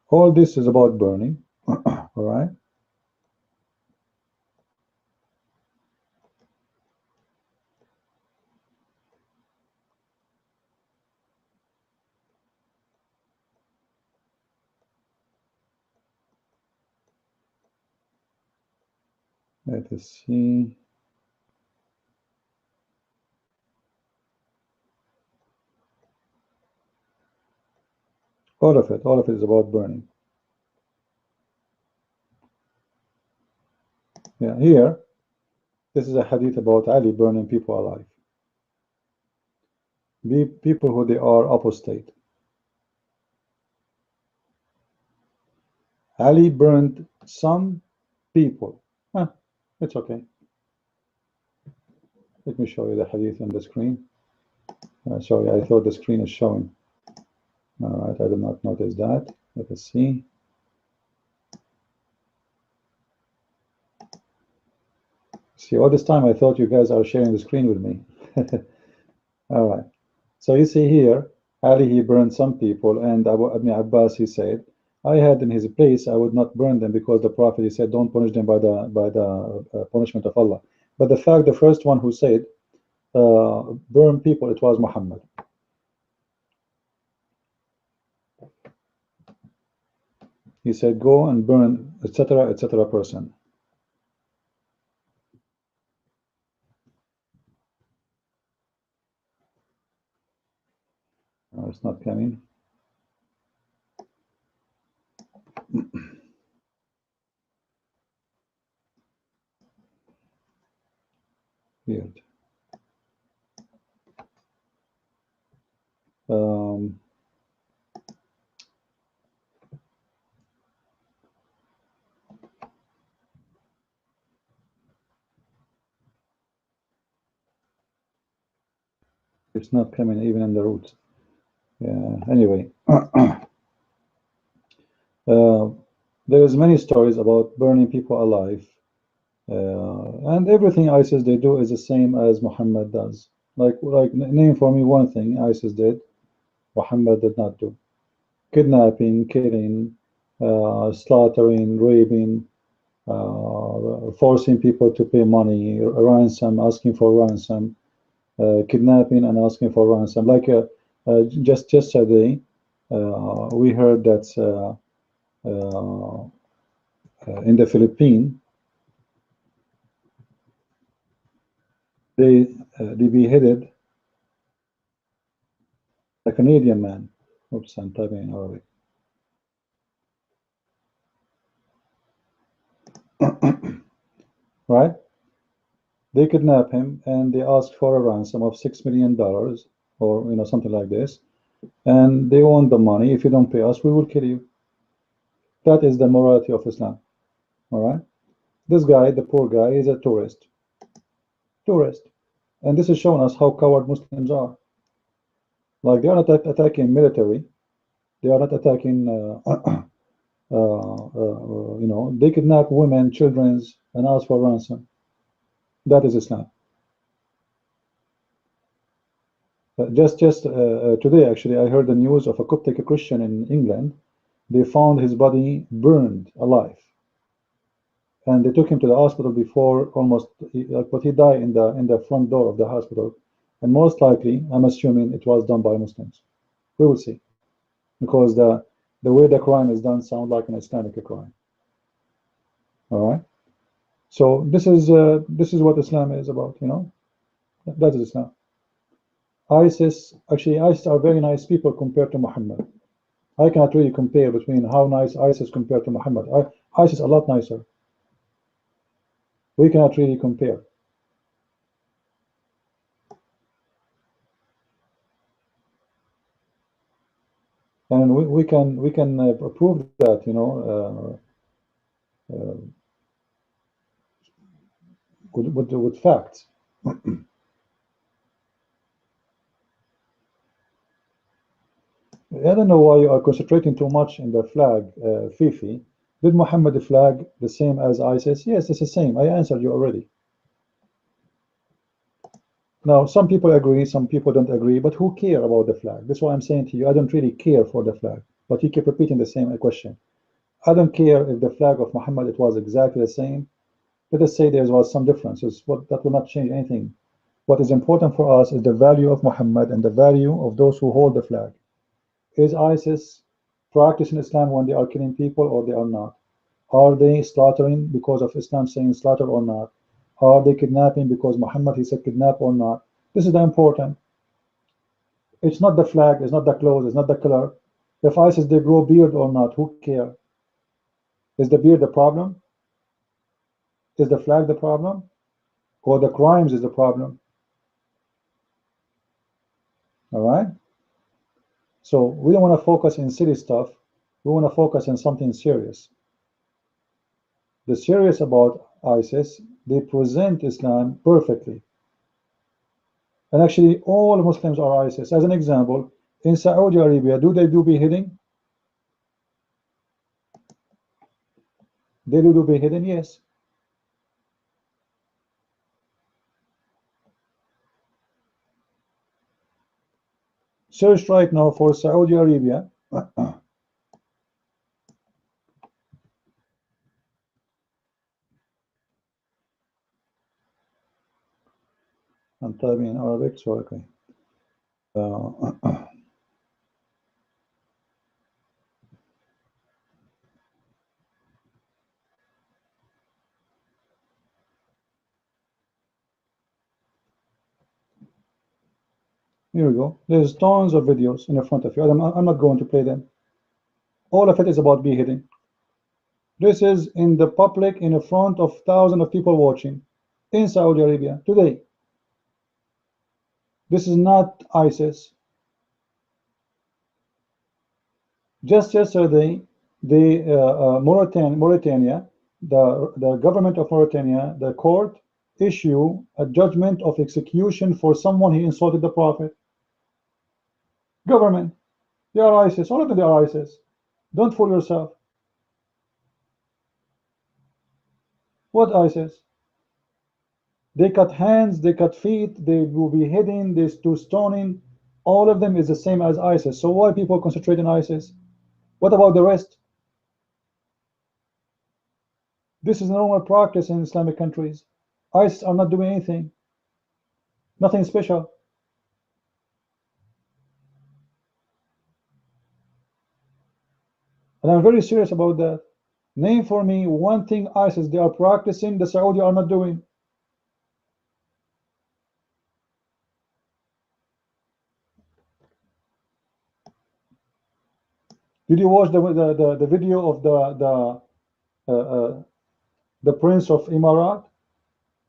All this is about burning. All right. Let us see. All of it is about burning. Yeah, here, this is a hadith about Ali burning people alive. People who they are apostate. Ali burned some people. It's okay. Let me show you the hadith on the screen. Sorry, I thought the screen is showing. All right, I did not notice that. Let us see. See, all this time I thought you guys are sharing the screen with me. All right. So you see here, Ali, he burned some people, and Ibn Abbas, he said, I had in his place, I would not burn them because the Prophet, he said, don't punish them by the punishment of Allah. But the fact, the first one who said, burn people, it was Muhammad. He said, go and burn, etc., person. It's not coming. Weird. It's not coming even in the roots. Yeah. Anyway, there's many stories about burning people alive, and everything ISIS they do is the same as Muhammad does. Like name for me one thing ISIS did, Muhammad did not do. Kidnapping, killing, slaughtering, raping, forcing people to pay money, ransom, asking for ransom, kidnapping and asking for ransom. Like just yesterday, we heard that in the Philippines, they beheaded a Canadian man. Oops, I'm typing in Arabic. Right? They kidnap him and they ask for a ransom of $6 million or something like this, and they want the money. If you don't pay us, we will kill you. That is the morality of Islam. All right. This guy, the poor guy, is a tourist. And this is showing us how coward Muslims are. Like, they are not attacking military. They are not attacking You know, they kidnap women, children, and ask for ransom. That is Islam. Just today, actually, I heard the news of a Coptic Christian in England. They found his body burned alive, and they took him to the hospital before almost, but he died in the front door of the hospital, and most likely, I'm assuming it was done by Muslims. We will see, because the way the crime is done sounds like an Islamic crime. All right. So this is what Islam is about. You know, that is Islam. ISIS, actually, ISIS are very nice people compared to Muhammad. I cannot really compare between how nice ISIS compared to Muhammad. ISIS a lot nicer. We cannot really compare. And we can prove that, you know, with facts. I don't know why you are concentrating too much in the flag, Fifi. Did Muhammad flag the same as ISIS? Yes, it's the same. I answered you already. Now, some people agree, some people don't agree, but who care about the flag? That's why I'm saying to you, I don't really care for the flag. But you keep repeating the same question. I don't care if the flag of Muhammad, it was exactly the same. Let us say there was some differences. That will not change anything. What is important for us is the value of Muhammad and the value of those who hold the flag. Is ISIS practicing Islam when they are killing people, or they are not? Are they slaughtering because of Islam saying slaughter, or not? Are they kidnapping because Muhammad he said kidnap, or not? This is the important. It's not the flag, it's not the clothes, it's not the color. If ISIS they grow beard or not, who cares? Is the beard the problem? Is the flag the problem? Or the crimes is the problem? All right? So we don't want to focus in silly stuff. We want to focus on something serious. The serious about ISIS, they present Islam perfectly. And actually, all Muslims are ISIS. As an example, in Saudi Arabia, do they do beheading? They do beheading, yes. Search right now for Saudi Arabia. I'm typing in Arabic, so okay. Here we go. There's tons of videos in front of you. I'm not going to play them. All of it is about beheading. This is in the public, in front of thousands of people watching in Saudi Arabia today. This is not ISIS. Just yesterday, the Mauritania, the government of Mauritania, the court issue a judgment of execution for someone who insulted the Prophet. Government, they are ISIS. All of them, they are ISIS. Don't fool yourself. What ISIS? They cut hands, they cut feet, they will be beheading, they do stoning. All of them is the same as ISIS. So why people concentrate on ISIS? What about the rest? This is normal practice in Islamic countries. ISIS are not doing anything, nothing special. And I'm very serious about that. Name for me one thing ISIS they are practicing the Saudi are not doing. Did you watch the video of the Prince of Emirat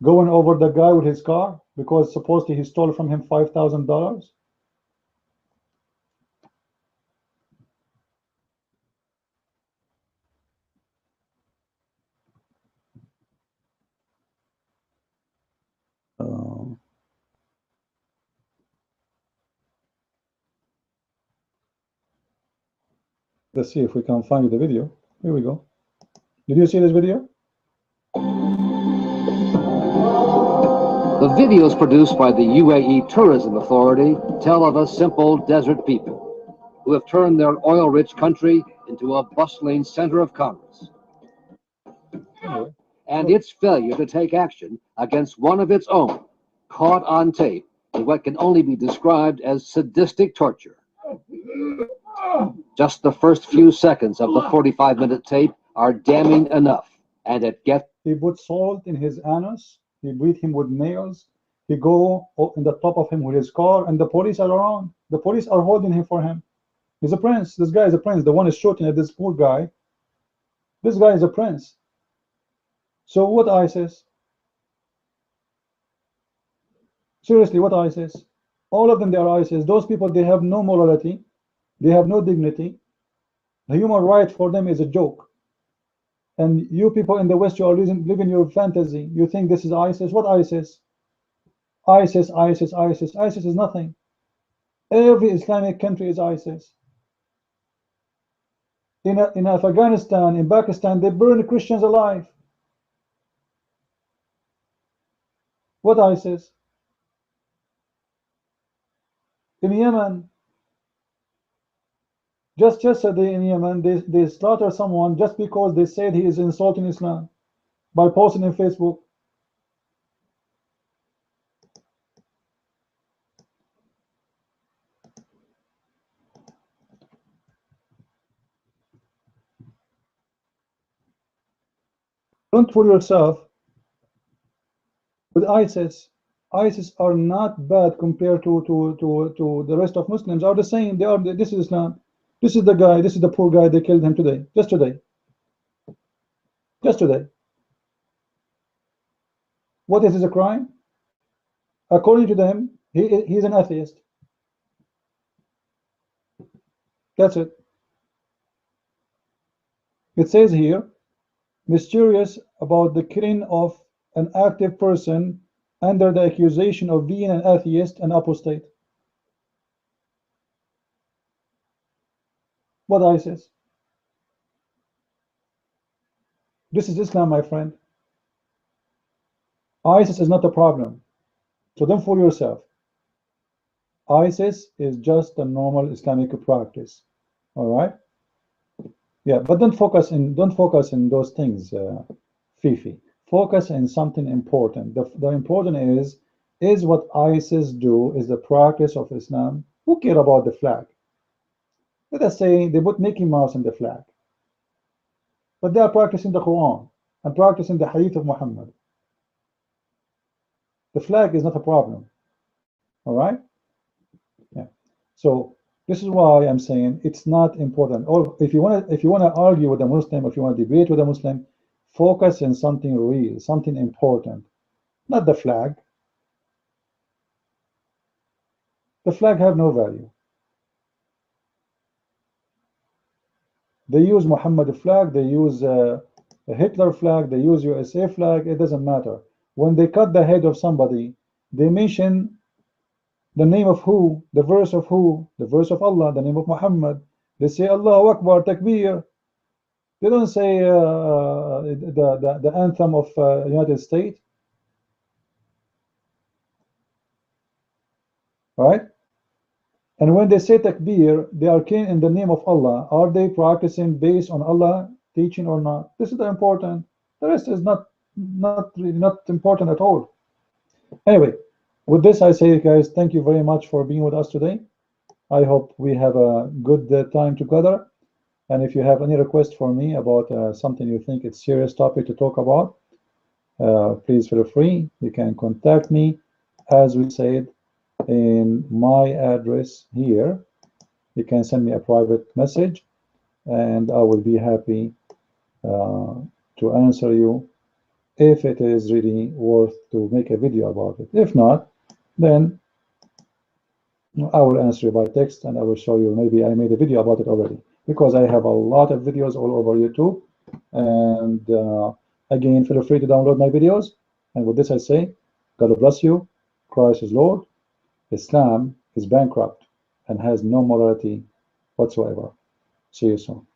going over the guy with his car because supposedly he stole from him $5,000? Let's see if we can find the video. Here we go. Did you see this video? The videos produced by the UAE Tourism Authority tell of a simple desert people who have turned their oil-rich country into a bustling center of commerce. And its failure to take action against one of its own, caught on tape in what can only be described as sadistic torture. Just the first few seconds of the 45-minute tape are damning enough, and it gets... He put salt in his anus. He beat him with nails. He go in the top of him with his car, and the police are around. The police are holding him for him. He's a prince. This guy is a prince. The one is shooting at this poor guy. This guy is a prince. So what ISIS? Seriously, what ISIS? All of them, they are ISIS. Those people, they have no morality. They have no dignity. The human right for them is a joke. And you people in the West, you are living your fantasy. You think this is ISIS. What ISIS? ISIS, ISIS, ISIS. ISIS is nothing. Every Islamic country is ISIS. In Afghanistan, in Pakistan, they burn Christians alive. What ISIS? In Yemen, just yesterday in Yemen, they slaughtered someone just because they said he is insulting Islam by posting on Facebook. Don't fool yourself with ISIS. ISIS are not bad compared to the rest of Muslims. Are the same. They are. This is Islam. This is the guy. This is the poor guy. They killed him today. Just today. Just today. What is a crime? According to them, he's an atheist. That's it. It says here, mysterious about the killing of an active person under the accusation of being an atheist and apostate. What ISIS? This is Islam, my friend. ISIS is not a problem. So don't fool yourself. ISIS is just a normal Islamic practice. All right? Yeah, but don't focus in those things, Fifi. Focus in something important. The important is what ISIS do, is the practice of Islam. Who care about the flag? Let us say they put Mickey Mouse in the flag, but they are practicing the Quran and practicing the Hadith of Muhammad. The flag is not a problem. All right? Yeah. So this is why I'm saying it's not important. Or if you want to argue with a Muslim, if you want to debate with a Muslim, focus on something real, something important, not the flag. The flag have no value. They use Muhammad flag, they use a Hitler flag, they use USA flag. It doesn't matter. When they cut the head of somebody, they mention the name of who, the verse of who, the verse of Allah, the name of Muhammad. They say Allahu Akbar, Takbir. They don't say the anthem of United States. Right? And when they say takbir, they are killing in the name of Allah. Are they practicing based on Allah teaching or not? This is the important. The rest is not important at all. Anyway, with this I say, guys, thank you very much for being with us today. I hope we have a good time together. And if you have any request for me about something you think it's serious topic to talk about, please feel free. You can contact me, as we said, in my address here. You can send me a private message, and I will be happy to answer you if it is really worth to make a video about it. If not, then I will answer you by text, and I will show you. Maybe I made a video about it already, because I have a lot of videos all over YouTube. And again, feel free to download my videos. And with this I say, God bless you. Christ is Lord. Islam is bankrupt and has no morality whatsoever. See you soon.